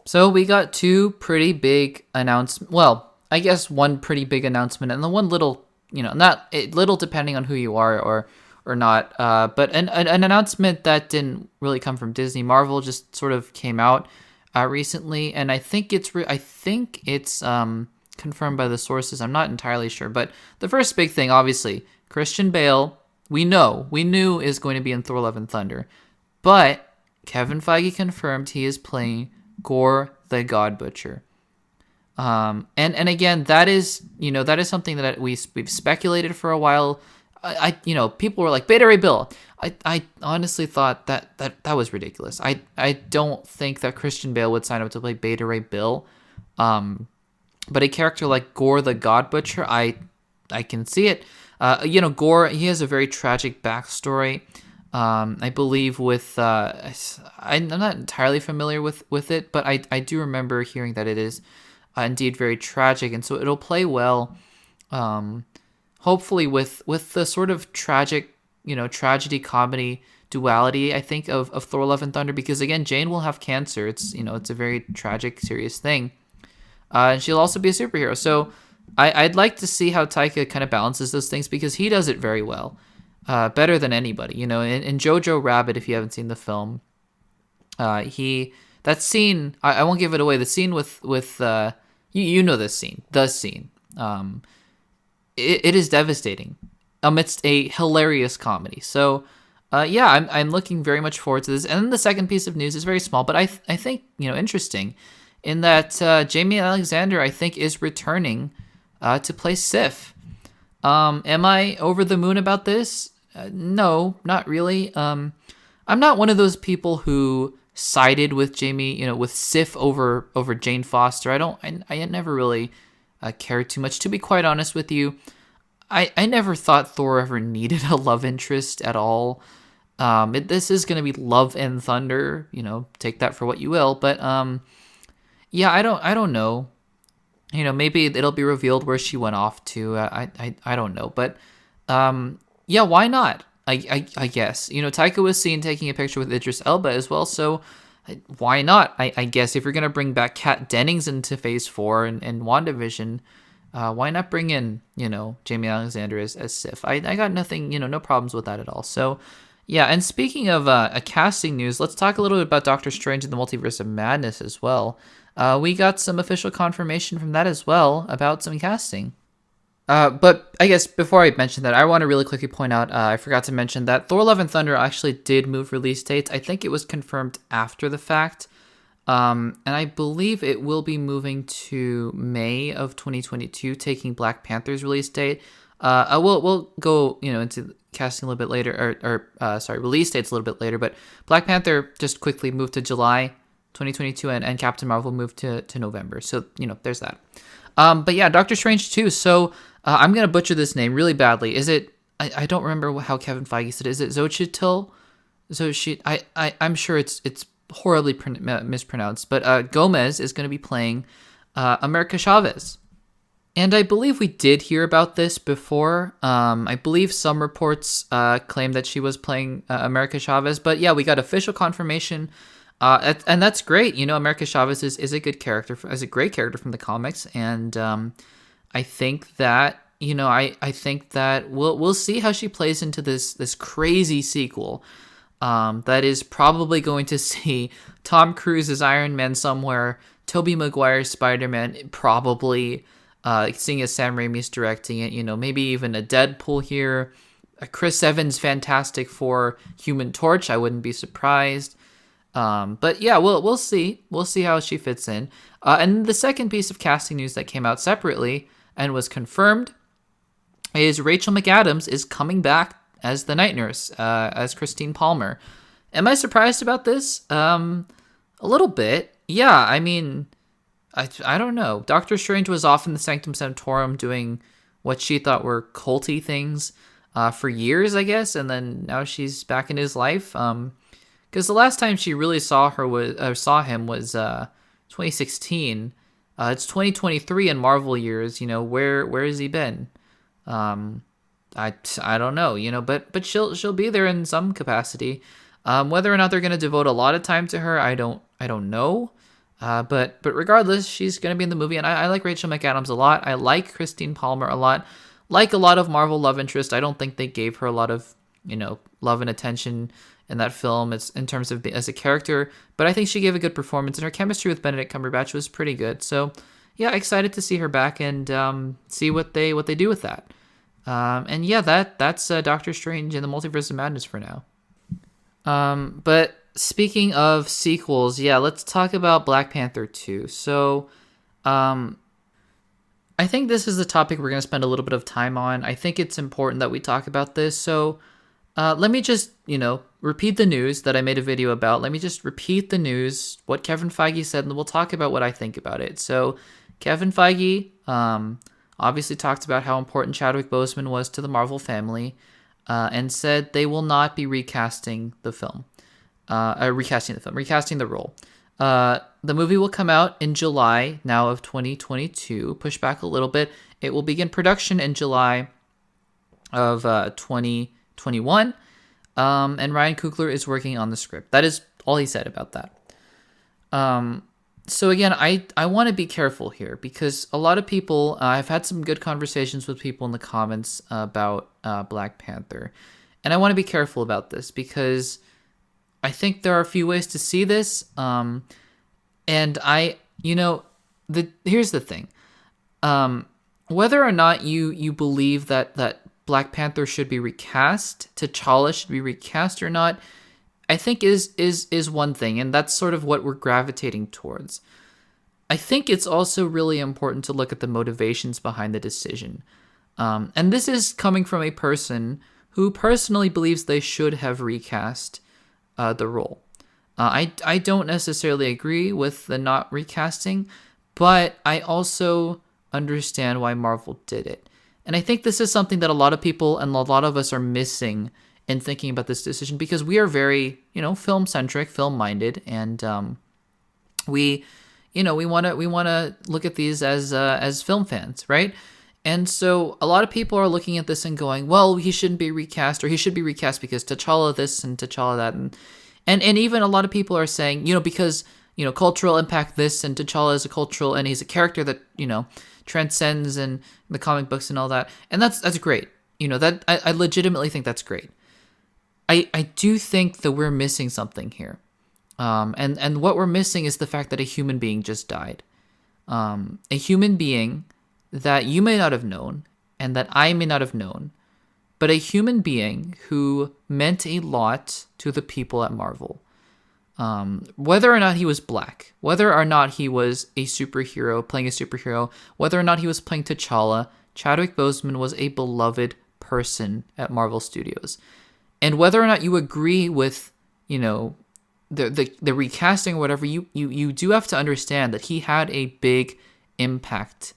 So we got 2 pretty big announcements. Well, I guess one pretty big announcement and the one little, not little depending on who you are or not. But an announcement that didn't really come from Disney. Marvel just sort of came out recently, and I think it's confirmed by the sources. I'm not entirely sure, but the first big thing, obviously, Christian Bale. We knew is going to be in Thor: Love and Thunder, but Kevin Feige confirmed he is playing Gore the God Butcher. And again, that is something that we've speculated for a while. People were like, Beta Ray Bill. I honestly thought that was ridiculous. I don't think that Christian Bale would sign up to play Beta Ray Bill. But a character like Gore the God Butcher, I can see it. Gore, he has a very tragic backstory. I believe with I'm not entirely familiar with it, but I do remember hearing that it is indeed very tragic, and so it'll play well. Hopefully with the sort of tragic, tragedy comedy duality, I think of Thor: Love and Thunder, because again, Jane will have cancer. It's a very tragic, serious thing, and she'll also be a superhero. So I'd like to see how Taika kind of balances those things, because he does it very well, better than anybody. In Jojo Rabbit, if you haven't seen the film, that scene, I won't give it away. The scene with you know this scene, the scene. It is devastating amidst a hilarious comedy. So, I'm looking very much forward to this. And then the second piece of news is very small, but I think interesting, in that Jamie Alexander, I think, is returning to play Sif. Am I over the moon about this? No, not really. I'm not one of those people who sided with Jamie, with Sif over Jane Foster. I never really cared too much. To be quite honest with you, I never thought Thor ever needed a love interest at all. This is going to be Love and Thunder, take that for what you will. But I don't know. Maybe it'll be revealed where she went off to. I don't know. But why not? I guess. Taika was seen taking a picture with Idris Elba as well, so why not? I guess if you're going to bring back Kat Dennings into Phase 4 and WandaVision, why not bring in, Jamie Alexander as Sif? I got nothing, no problems with that at all. So, yeah, and speaking of a casting news, let's talk a little bit about Doctor Strange and the Multiverse of Madness as well. We got some official confirmation from that as well about some casting. But I guess before I mention that, I want to really quickly point out, I forgot to mention that Thor: Love and Thunder actually did move release dates. I think it was confirmed after the fact. And I believe it will be moving to May of 2022, taking Black Panther's release date. We'll go, into casting a little bit later, or release dates a little bit later, but Black Panther just quickly moved to July 2022, and Captain Marvel moved to November. So, there's that. But yeah, Doctor Strange too. So I'm going to butcher this name really badly. Is it, I don't remember how Kevin Feige said it. Is it Xochitl? I'm sure it's horribly mispronounced, but Gomez is going to be playing America Chavez. And I believe we did hear about this before. I believe some reports claim that she was playing America Chavez, but yeah, we got official confirmation. And that's great. America Chavez is a good character, is a great character from the comics. And I think that, I think that we'll see how she plays into this crazy sequel. That is probably going to see Tom Cruise as Iron Man somewhere, Tobey Maguire's Spider-Man probably, seeing as Sam Raimi's directing it, maybe even a Deadpool here, a Chris Evans Fantastic Four, Human Torch, I wouldn't be surprised. But yeah, we'll see. We'll see how she fits in. And the second piece of casting news that came out separately and was confirmed is Rachel McAdams is coming back as the Night Nurse, as Christine Palmer. Am I surprised about this? A little bit. Yeah, I mean, I don't know. Doctor Strange was off in the Sanctum Sanctorum doing what she thought were culty things for years, I guess, and then now she's back in his life. Because the last time she really saw him was 2016. It's 2023 in Marvel years. Where has he been? I don't know. But she'll be there in some capacity. Whether or not they're gonna devote a lot of time to her, I don't know. But regardless, she's gonna be in the movie, and I like Rachel McAdams a lot. I like Christine Palmer a lot. Like a lot of Marvel love interest, I don't think they gave her a lot of love and attention in that film. It's in terms of as a character, but I think she gave a good performance, and her chemistry with Benedict Cumberbatch was pretty good. So, yeah, excited to see her back and see what they do with that. And yeah, that's Doctor Strange and the Multiverse of Madness for now. But speaking of sequels, yeah, let's talk about Black Panther 2. So, I think this is the topic we're going to spend a little bit of time on. I think it's important that we talk about this. So, let me just, repeat the news that I made a video about. Let me just repeat the news, what Kevin Feige said, and we'll talk about what I think about it. So, Kevin Feige obviously talked about how important Chadwick Boseman was to the Marvel family, and said they will not be recasting the role. The movie will come out in July now of 2022, pushed back a little bit. It will begin production in July of 2021, and Ryan Coogler is working on the script. That is all he said about that. So again, I want to be careful here because a lot of people, I've had some good conversations with people in the comments about Black Panther, and I want to be careful about this because I think there are a few ways to see this, and here's the thing, whether or not you believe that Black Panther should be recast, T'Challa should be recast or not, I think is one thing, and that's sort of what we're gravitating towards. I think it's also really important to look at the motivations behind the decision. And this is coming from a person who personally believes they should have recast the role. I don't necessarily agree with the not recasting, but I also understand why Marvel did it. And I think this is something that a lot of people and a lot of us are missing in thinking about this decision because we are very, film-centric, film-minded, and we want to look at these as film fans, right? And so a lot of people are looking at this and going, well, he shouldn't be recast, or he should be recast because T'Challa this and T'Challa that, and even a lot of people are saying, because cultural impact this, and T'Challa is a cultural, and he's a character that transcends in the comic books and all that, and that's great. That I legitimately think that's great. I do think that we're missing something here. And what we're missing is the fact that a human being just died. A human being that you may not have known and that I may not have known, but a human being who meant a lot to the people at Marvel. Whether or not he was black, whether or not he was a superhero, playing a superhero, whether or not he was playing T'Challa, Chadwick Boseman was a beloved person at Marvel Studios. And whether or not you agree with, the recasting or whatever, you do have to understand that he had a big impact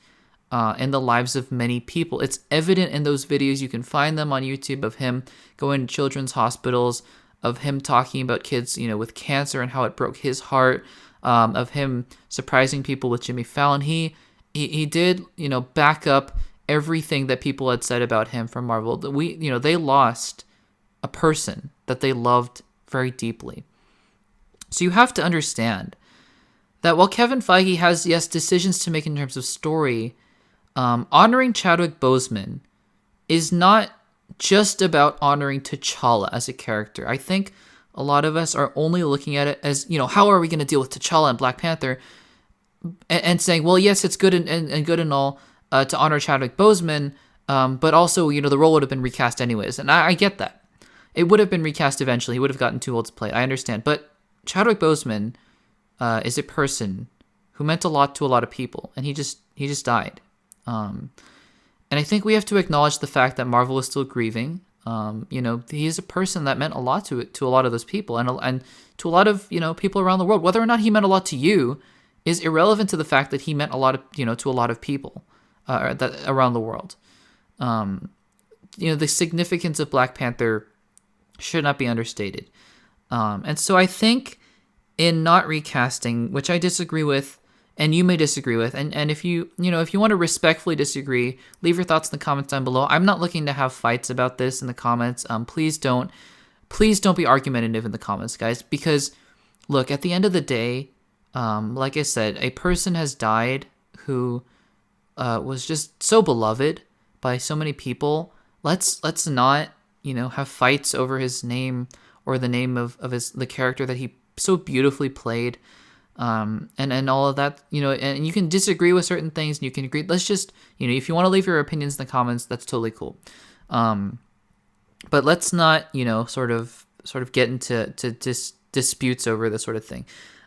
in the lives of many people. It's evident in those videos. You can find them on YouTube of him going to children's hospitals, of him talking about kids, with cancer and how it broke his heart, of him surprising people with Jimmy Fallon. He did, back up everything that people had said about him from Marvel. They lost a person that they loved very deeply. So you have to understand that while Kevin Feige has, yes, decisions to make in terms of story, honoring Chadwick Boseman is not just about honoring T'Challa as a character. I think a lot of us are only looking at it as, how are we going to deal with T'Challa and Black Panther, and saying, well, yes, it's good and good and all to honor Chadwick Boseman, but also, the role would have been recast anyways. And I get that. It would have been recast eventually. He would have gotten too old to play it. I understand. But Chadwick Boseman is a person who meant a lot to a lot of people, and he just died. And I think we have to acknowledge the fact that Marvel is still grieving. He is a person that meant a lot to a lot of those people, and to a lot of people around the world. Whether or not he meant a lot to you is irrelevant to the fact that he meant a lot of to a lot of people that around the world. The significance of Black Panther should not be understated. And so I think in not recasting, which I disagree with, and you may disagree with, and if you want to respectfully disagree, leave your thoughts in the comments down below. I'm not looking to have fights about this in the comments. Please don't be argumentative in the comments, guys, because look, at the end of the day, like I said, a person has died who was just so beloved by so many people. Let's not have fights over his name or the name of the character that he so beautifully played. And all of that, and you can disagree with certain things and you can agree. Let's just, if you want to leave your opinions in the comments, that's totally cool. But let's not, sort of get into disputes over this sort of thing.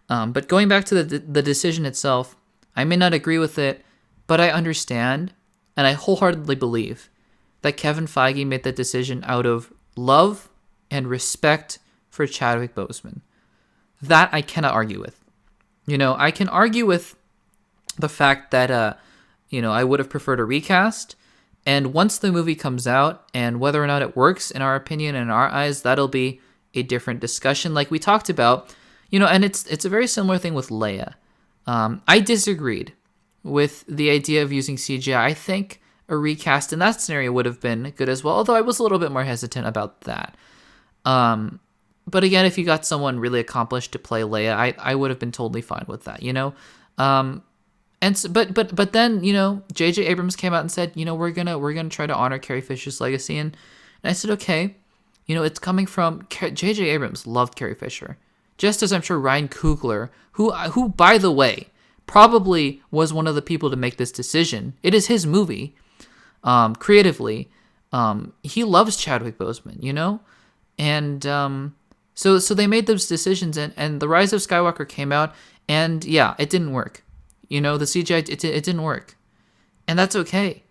But going back to the decision itself, I may not agree with it, but I understand, and I wholeheartedly believe that Kevin Feige made that decision out of love and respect for Chadwick Boseman. That I cannot argue with. I can argue with the fact that, I would have preferred a recast. And once the movie comes out and whether or not it works, in our opinion and in our eyes, that'll be a different discussion like we talked about. And it's a very similar thing with Leia. I disagreed with the idea of using CGI. I think a recast in that scenario would have been good as well, although I was a little bit more hesitant about that. But again, if you got someone really accomplished to play Leia, I would have been totally fine with that, And so, but then, J.J. Abrams came out and said, we're gonna try to honor Carrie Fisher's legacy, and I said, okay, it's coming from J.J. Abrams loved Carrie Fisher, just as I'm sure Ryan Coogler, who by the way probably was one of the people to make this decision. It is his movie, creatively. He loves Chadwick Boseman, and so they made those decisions, and The Rise of Skywalker came out, and yeah, it didn't work. The CGI, it didn't work, and that's okay.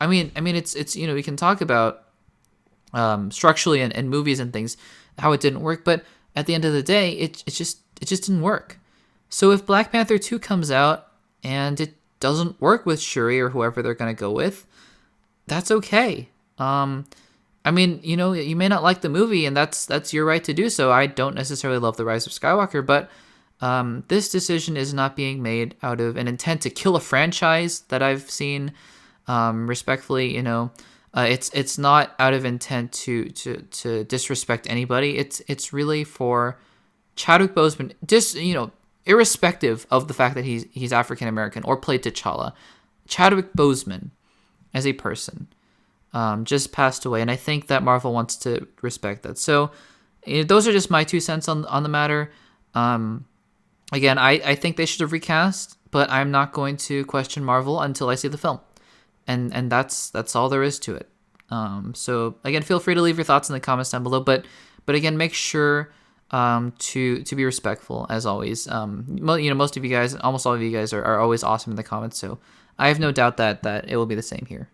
I mean, it's we can talk about structurally and movies and things how it didn't work, but at the end of the day, it just didn't work. So if Black Panther 2 comes out and it doesn't work with Shuri or whoever they're gonna go with, that's okay. You may not like the movie, and that's your right to do so. I don't necessarily love The Rise of Skywalker, but this decision is not being made out of an intent to kill a franchise that I've seen. Respectfully, it's not out of intent to disrespect anybody. It's really for Chadwick Boseman, just irrespective of the fact that he's African American or played T'Challa. Chadwick Boseman as a person just passed away, and I think that Marvel wants to respect that. So those are just my 2 cents on the matter. Again, I think they should have recast, but I'm not going to question Marvel until I see the film, and that's all there is to it. So again, feel free to leave your thoughts in the comments down below, but again, make sure to be respectful as always. Most of you guys, almost all of you guys are always awesome in the comments, so I have no doubt that it will be the same here.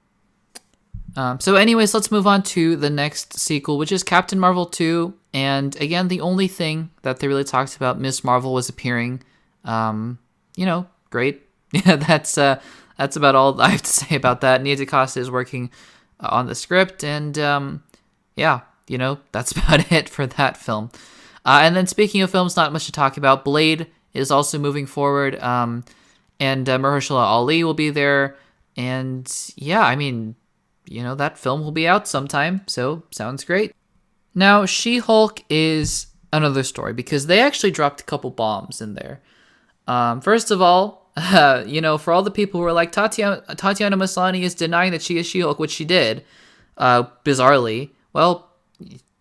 So anyways, let's move on to the next sequel, which is Captain Marvel 2. And again, the only thing that they really talked about, Miss Marvel was appearing. Great. Yeah, that's about all I have to say about that. Nia DaCosta is working on the script, and that's about it for that film. And then speaking of films, not much to talk about. Blade is also moving forward, and Mahershala Ali will be there. And yeah, that film will be out sometime, so sounds great. Now, She-Hulk is another story because they actually dropped a couple bombs in there. First of all, for all the people who are like, Tatiana Maslany is denying that she is She-Hulk, which she did, bizarrely. Well,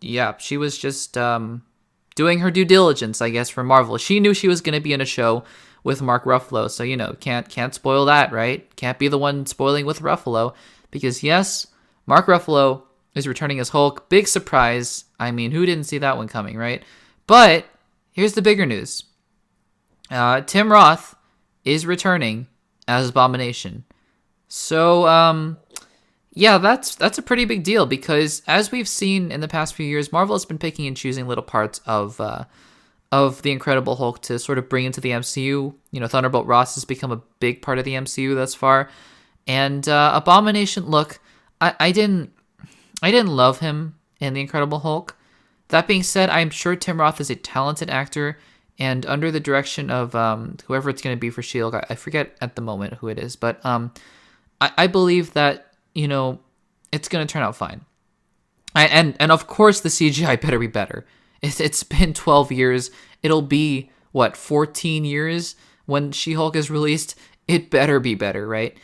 yeah, she was just doing her due diligence, I guess, for Marvel. She knew she was going to be in a show with Mark Ruffalo, so can't spoil that, right? Can't be the one spoiling with Ruffalo. Because yes, Mark Ruffalo is returning as Hulk. Big surprise. Who didn't see that one coming, right? But here's the bigger news. Tim Roth is returning as Abomination. So, that's a pretty big deal because as we've seen in the past few years, Marvel has been picking and choosing little parts of the Incredible Hulk to sort of bring into the MCU. Thunderbolt Ross has become a big part of the MCU thus far. And Abomination, look, I didn't love him in The Incredible Hulk. That being said, I'm sure Tim Roth is a talented actor, and under the direction of whoever it's going to be for S.H.I.E.L.D., I forget at the moment who it is, but I believe that, it's going to turn out fine. And of course the CGI better be better. It's been 12 years. It'll be, 14 years when She-Hulk is released? It better be better, right?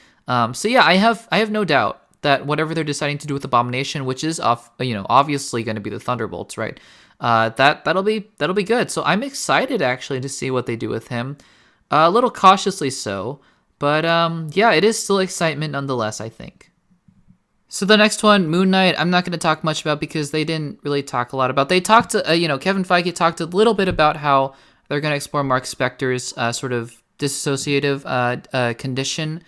So yeah, I have no doubt that whatever they're deciding to do with Abomination, which is obviously going to be the Thunderbolts, right? That'll be good. So I'm excited actually to see what they do with him. A little cautiously so, but yeah, it is still excitement nonetheless, I think. So the next one, Moon Knight, I'm not going to talk much about because they didn't really talk a lot about. They talked, Kevin Feige talked a little bit about how they're going to explore Mark Spector's sort of dissociative condition,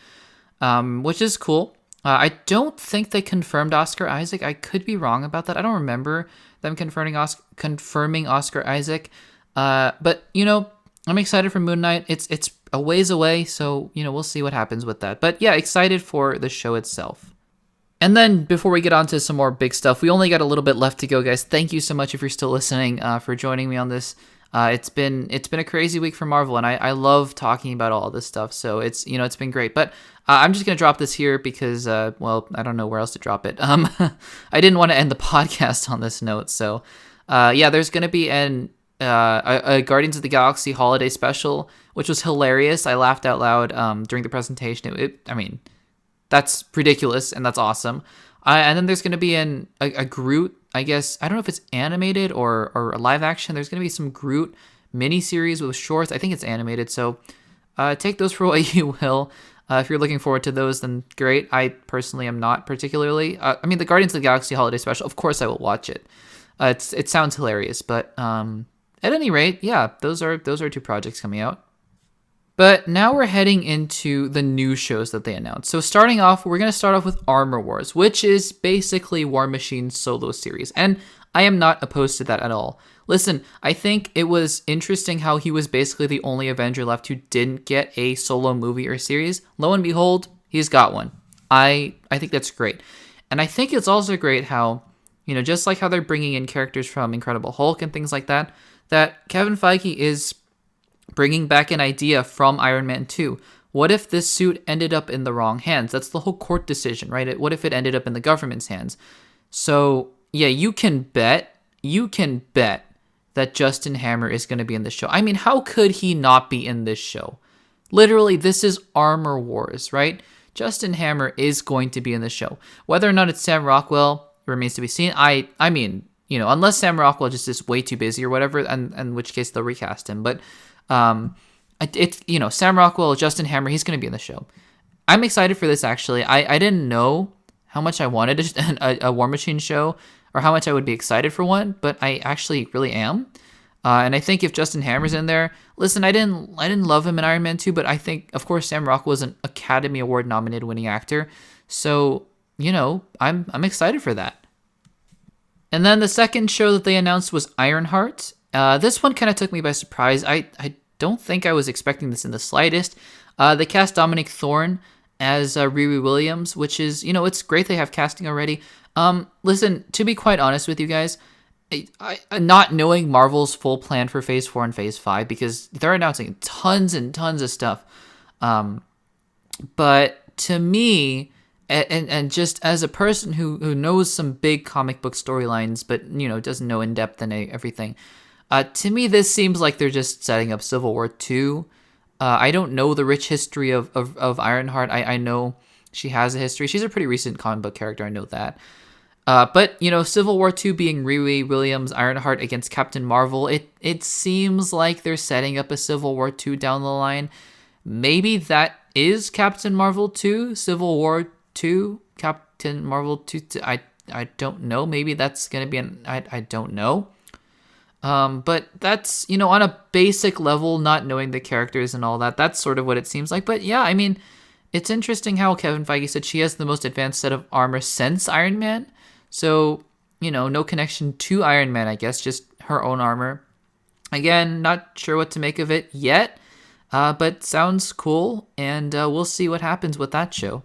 which is cool. I don't think they confirmed Oscar Isaac. I could be wrong about that. I don't remember them confirming Oscar Isaac. But I'm excited for Moon Knight. It's a ways away, so we'll see what happens with that. But yeah, excited for the show itself. And then before we get on to some more big stuff, we only got a little bit left to go, guys. Thank you so much if you're still listening, for joining me on this. It's been a crazy week for Marvel, and I love talking about all this stuff. So it's been great. But I'm just gonna drop this here because I don't know where else to drop it. I didn't want to end the podcast on this note. So yeah, there's gonna be a Guardians of the Galaxy holiday special, which was hilarious. I laughed out loud during the presentation. I mean, that's ridiculous and that's awesome. And then there's going to be a Groot, I guess. I don't know if it's animated or a live action. There's going to be some Groot miniseries with shorts. I think it's animated. So take those for what you will. If you're looking forward to those, then great. I personally am not particularly. I mean, the Guardians of the Galaxy holiday special, of course I will watch it. It sounds hilarious. But at any rate, yeah, those are two projects coming out. But now we're heading into the new shows that they announced. So starting off, we're going to start off with Armor Wars, which is basically War Machine's solo series. And I am not opposed to that at all. Listen, I think it was interesting how he was basically the only Avenger left who didn't get a solo movie or series. Lo and behold, he's got one. I think that's great. And I think it's also great how, just like how they're bringing in characters from Incredible Hulk and things like that, that Kevin Feige is bringing back an idea from Iron Man 2. What if this suit ended up in the wrong hands? That's the whole court decision, right? What if it ended up in the government's hands? So, yeah, you can bet that Justin Hammer is going to be in this show. I mean, how could he not be in this show? Literally, this is Armor Wars, right? Justin Hammer is going to be in the show. Whether or not it's Sam Rockwell remains to be seen. I mean, unless Sam Rockwell just is way too busy or whatever, and in which case they'll recast him. But Sam Rockwell, Justin Hammer, he's going to be in the show. I'm excited for this, actually. I didn't know how much I wanted a War Machine show or how much I would be excited for one, but I actually really am. And I think if Justin Hammer's in there, listen, I didn't love him in Iron Man 2, but I think, of course, Sam Rockwell was an Academy Award nominated winning actor. So, I'm excited for that. And then the second show that they announced was Ironheart. This one kind of took me by surprise. I don't think I was expecting this in the slightest. They cast Dominic Thorne as Riri Williams, which is, it's great they have casting already. Listen, to be quite honest with you guys, I not knowing Marvel's full plan for Phase 4 and Phase 5, because they're announcing tons and tons of stuff. But to me, and just as a person who knows some big comic book storylines, but, doesn't know in depth and everything, to me, this seems like they're just setting up Civil War 2. I don't know the rich history of Ironheart. I know she has a history. She's a pretty recent comic book character. I know that. But, Civil War 2 being Riri Williams, Ironheart against Captain Marvel, it seems like they're setting up a Civil War 2 down the line. Maybe that is Captain Marvel 2, Civil War 2, Captain Marvel 2. I don't know. Maybe that's going to be I don't know. But that's, on a basic level, not knowing the characters and all that, that's sort of what it seems like. But yeah, I mean, it's interesting how Kevin Feige said she has the most advanced set of armor since Iron Man. So, no connection to Iron Man, I guess, just her own armor. Again, not sure what to make of it yet, but sounds cool, and we'll see what happens with that show.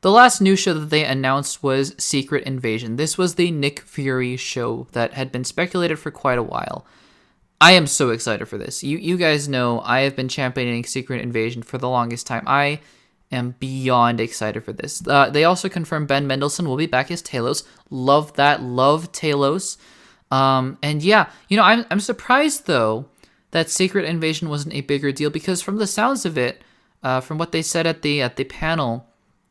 The last new show that they announced was Secret Invasion. This was the Nick Fury show that had been speculated for quite a while. I am so excited for this. You guys know I have been championing Secret Invasion for the longest time. I am beyond excited for this. They also confirmed Ben Mendelsohn will be back as Talos. Love that. Love Talos. And yeah, I'm surprised though that Secret Invasion wasn't a bigger deal, because from the sounds of it, from what they said at the panel,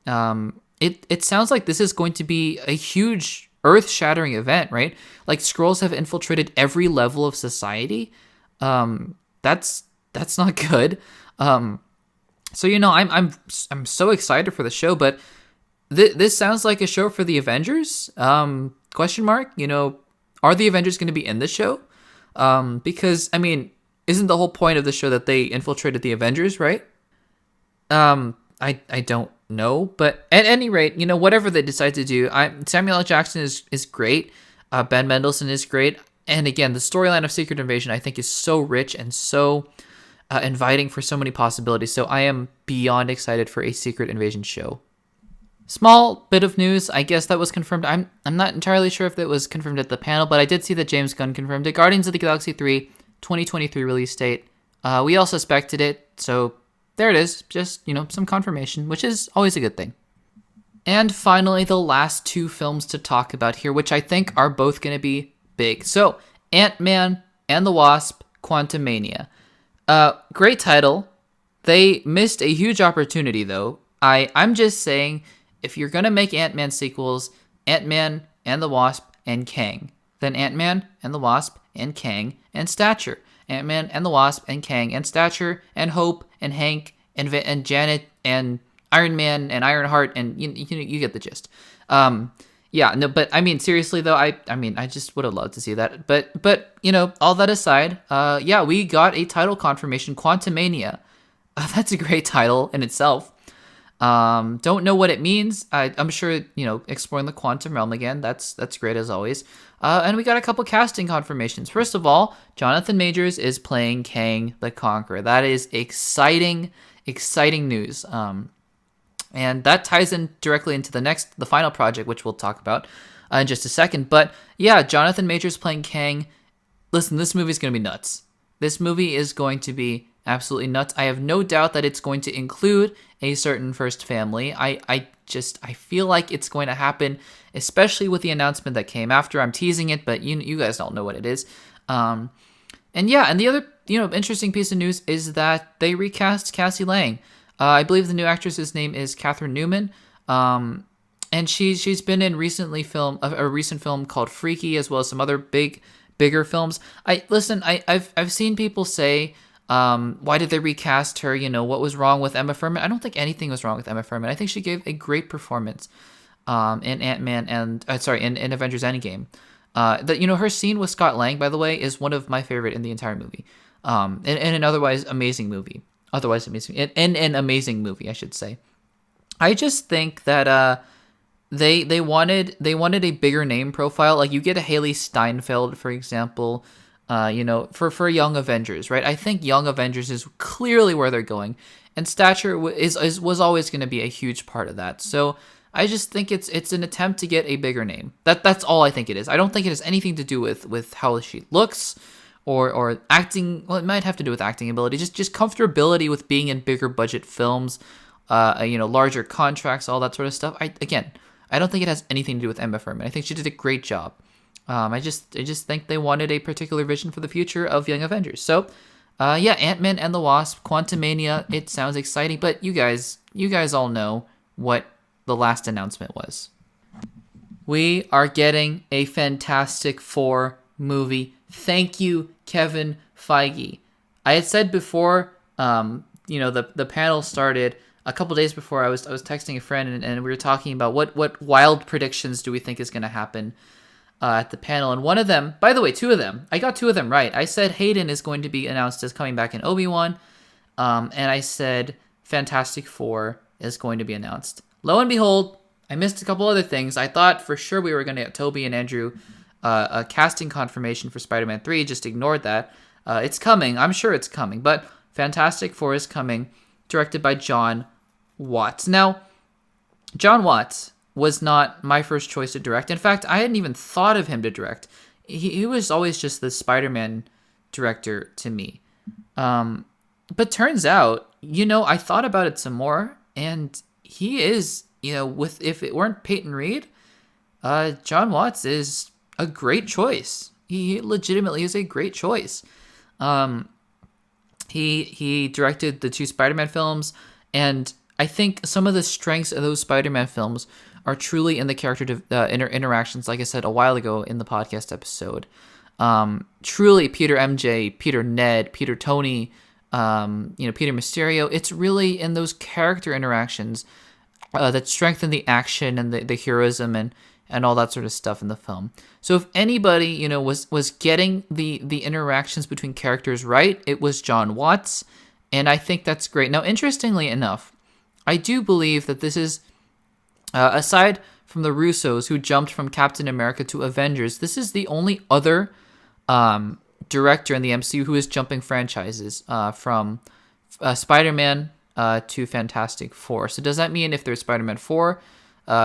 it sounds like this is going to be a huge earth-shattering event, right? Like Skrulls have infiltrated every level of society. That's not good. So I'm so excited for the show, but this sounds like a show for the Avengers? Question mark. Are the Avengers going to be in the show? Because I mean, isn't the whole point of the show that they infiltrated the Avengers, right? I don't know, but at any rate, whatever they decide to do, Samuel L. Jackson is great. Ben Mendelsohn is great, and again, the storyline of Secret Invasion I think is so rich and so inviting for so many possibilities. So I am beyond excited for a Secret Invasion show. Small bit of news, I guess that was confirmed. I'm not entirely sure if that was confirmed at the panel, but I did see that James Gunn confirmed it. Guardians of the Galaxy 3, 2023 release date. We all suspected it, so there it is. Just, some confirmation, which is always a good thing. And finally, the last two films to talk about here, which I think are both going to be big. So, Ant-Man and the Wasp, Quantummania. Great title. They missed a huge opportunity, though. I'm just saying, if you're going to make Ant-Man sequels, Ant-Man and the Wasp and Kang. Then Ant-Man and the Wasp and Kang and Stature. Ant-Man and the Wasp and Kang and Stature and Hope and Hank and Janet and Iron Man and Ironheart, and you get the gist. But I mean, seriously though, I just would have loved to see that. But all that aside, we got a title confirmation, Quantummania. That's a great title in itself. Don't know what it means. I'm sure, exploring the quantum realm again. That's great as always. And we got a couple casting confirmations. First of all, Jonathan Majors is playing Kang the Conqueror. That is exciting news. And that ties in directly into the final project, which we'll talk about in just a second. But yeah, Jonathan Majors playing Kang. Listen, this movie is going to be nuts. This movie is going to be absolutely nuts. I have no doubt that it's going to include a certain first family. I feel like it's going to happen, especially with the announcement that came after. I'm teasing it, but you guys don't know what it is. And the other interesting piece of news is that they recast Cassie Lang. I believe the new actress's name is Catherine Newman. And she's been in a recent film called Freaky, as well as some other bigger films. I've seen people say, why did they recast her? What was wrong with Emma Fuhrmann? I don't think anything was wrong with Emma Fuhrmann. I think she gave a great performance in Ant-Man and in Avengers Endgame. Her scene with Scott Lang, by the way, is one of my favorite in the entire movie. In an otherwise amazing movie. In an amazing movie, I should say. I just think that they wanted a bigger name profile. Like, you get a Haley Steinfeld, for example. For Young Avengers, right? I think Young Avengers is clearly where they're going, and Stature was always going to be a huge part of that. So I just think it's an attempt to get a bigger name. That's all I think it is. I don't think it has anything to do with how she looks or acting. Well, it might have to do with acting ability, just comfortability with being in bigger budget films, larger contracts, all that sort of stuff. I don't think it has anything to do with Emma Fuhrmann. I think she did a great job. I just think they wanted a particular vision for the future of Young Avengers. So, Ant-Man and the Wasp, Quantummania, it sounds exciting, but you guys all know what the last announcement was. We are getting a Fantastic Four movie. Thank you, Kevin Feige. I had said before, the panel started a couple days before. I was texting a friend and we were talking about what wild predictions do we think is going to happen at the panel, and one of them, by the way, two of them, I got two of them right. I said Hayden is going to be announced as coming back in Obi-Wan, and I said Fantastic Four is going to be announced. Lo and behold, I missed a couple other things. I thought for sure we were going to get Tobey and Andrew a casting confirmation for Spider-Man 3, just ignored that. It's coming, I'm sure it's coming, but Fantastic Four is coming, directed by John Watts. Now, John Watts was not my first choice to direct. In fact, I hadn't even thought of him to direct. He was always just the Spider-Man director to me. But turns out, I thought about it some more, and he is, if it weren't Peyton Reed, John Watts is a great choice. He legitimately is a great choice. He directed the two Spider-Man films, and I think some of the strengths of those Spider-Man films are truly in the character interactions, like I said a while ago in the podcast episode. Truly Peter MJ, Peter Ned, Peter Tony, Peter Mysterio. It's really in those character interactions that strengthen the action and the heroism and all that sort of stuff in the film. So if anybody, was getting the interactions between characters right, it was John Watts, and I think that's great. Now, interestingly enough, I do believe that this is, aside from the Russos who jumped from Captain America to Avengers, this is the only other director in the MCU who is jumping franchises from Spider-Man to Fantastic Four. So does that mean if there's Spider-Man 4,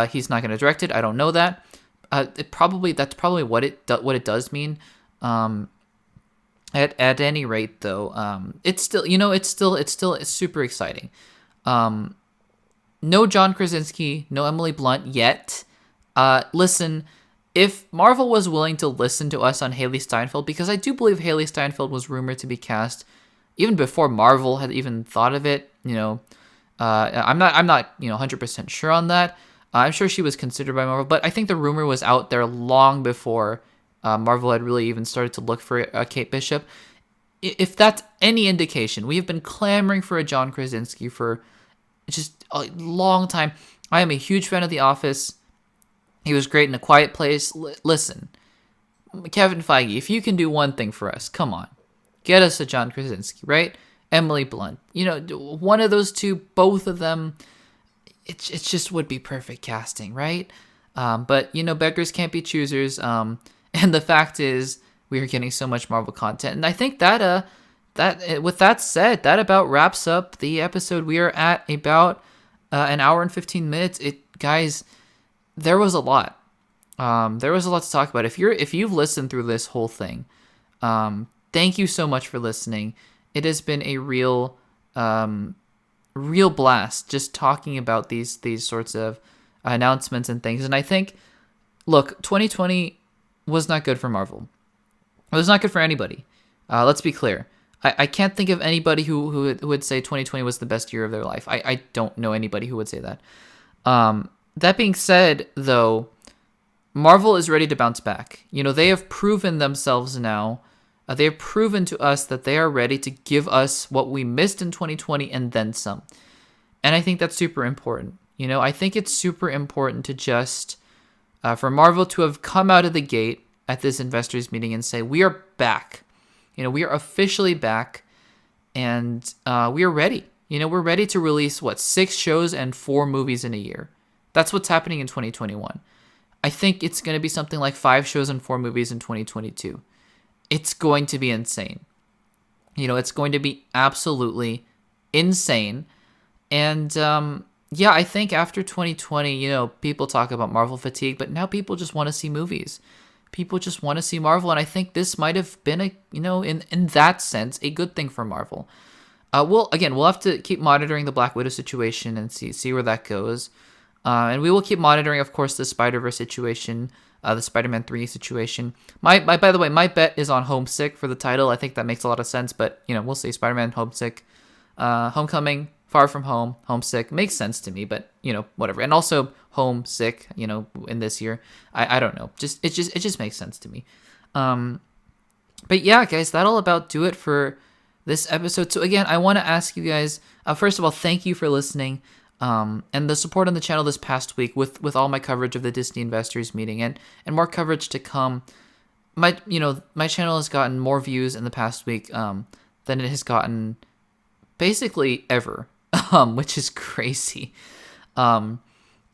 he's not going to direct it? I don't know that. That's probably what it does mean. At any rate, though, it's still it's super exciting. No John Krasinski, no Emily Blunt yet. Listen, if Marvel was willing to listen to us on Haley Steinfeld, because I do believe Haley Steinfeld was rumored to be cast even before Marvel had even thought of it. I'm not 100% sure on that. I'm sure she was considered by Marvel, but I think the rumor was out there long before Marvel had really even started to look for Kate Bishop. If that's any indication, we have been clamoring for a John Krasinski for just a long time. I am a huge fan of The Office. He was great in A Quiet Place. Listen, Kevin Feige, if you can do one thing for us, come on. Get us a John Krasinski, right? Emily Blunt. One of those two, both of them, it just would be perfect casting, right? But, beggars can't be choosers. And the fact is, we are getting so much Marvel content. And I think that with that said, that about wraps up the episode. We are at about an hour and 15 minutes. Guys, there was a lot. There was a lot to talk about. If you've listened through this whole thing, thank you so much for listening. It has been a real blast just talking about these sorts of announcements and things. And I think, look, 2020 was not good for Marvel. It was not good for anybody. Let's be clear. I can't think of anybody who would say 2020 was the best year of their life. I don't know anybody who would say that. That being said, though, Marvel is ready to bounce back. They have proven themselves now. They have proven to us that they are ready to give us what we missed in 2020 and then some. And I think that's super important. I think it's super important to just, for Marvel to have come out of the gate at this investors meeting and say, we are back. We are officially back, and we are ready. We're ready to release, 6 shows and 4 movies in a year. That's what's happening in 2021. I think it's going to be something like 5 shows and 4 movies in 2022. It's going to be insane. It's going to be absolutely insane. And I think after 2020, people talk about Marvel fatigue, but now people just want to see movies. People just want to see Marvel, and I think this might have been in that sense, a good thing for Marvel. We'll have to keep monitoring the Black Widow situation and see where that goes. And we will keep monitoring, of course, the Spider-Verse situation, the Spider-Man 3 situation. By the way, my bet is on Homesick for the title. I think that makes a lot of sense, but, we'll see. Spider-Man, Homesick, Homecoming, Far From Home, Homesick. Makes sense to me, but, whatever. And also Homesick, in this year. I don't know. It just makes sense to me. But yeah, guys, that'll about do it for this episode. So again, I want to ask you guys, first of all, thank you for listening. And the support on the channel this past week with all my coverage of the Disney investors meeting and more coverage to come. My channel has gotten more views in the past week than it has gotten basically ever, which is crazy.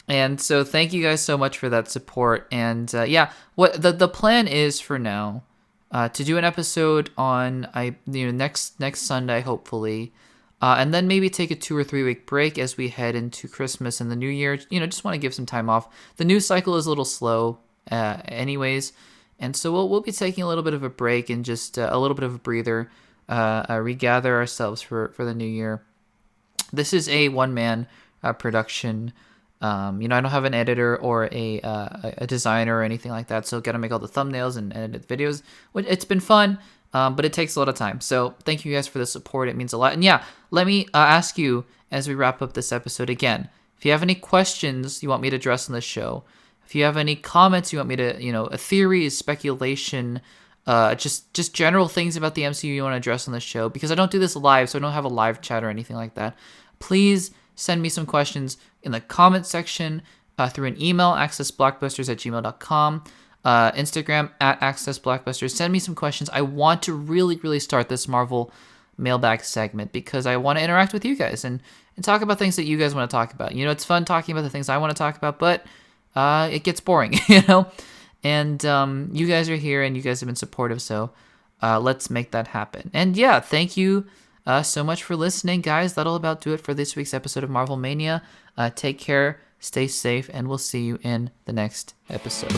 And so thank you guys so much for that support. And what the plan is for now, to do an episode on next Sunday, hopefully. And then maybe take a 2 or 3 week break as we head into Christmas and the New Year. Just want to give some time off. The news cycle is a little slow, anyways, and so we'll be taking a little bit of a break and just a little bit of a breather, regather ourselves for the New Year. This is a one-man production. I don't have an editor or a designer or anything like that, so gotta make all the thumbnails and edit videos. It's been fun. But it takes a lot of time. So thank you guys for the support. It means a lot. And let me ask you as we wrap up this episode again, If you have any questions you want me to address on the show, if you have any comments you want me to, a theory, speculation, just general things about the MCU you want to address on the show, because I don't do this live, so I don't have a live chat or anything like that, please send me some questions in the comment section, through an email, accessblockbusters@gmail.com, Instagram @accessblockbusters. Send me some questions. I want to really, really start this Marvel mailbag segment because I want to interact with you guys and talk about things that you guys want to talk about. It's fun talking about the things I want to talk about, but it gets boring, And you guys are here and you guys have been supportive, so let's make that happen. And yeah, thank you so much for listening, guys. That'll about do it for this week's episode of Marvel Mania. Take care, stay safe, and we'll see you in the next episode.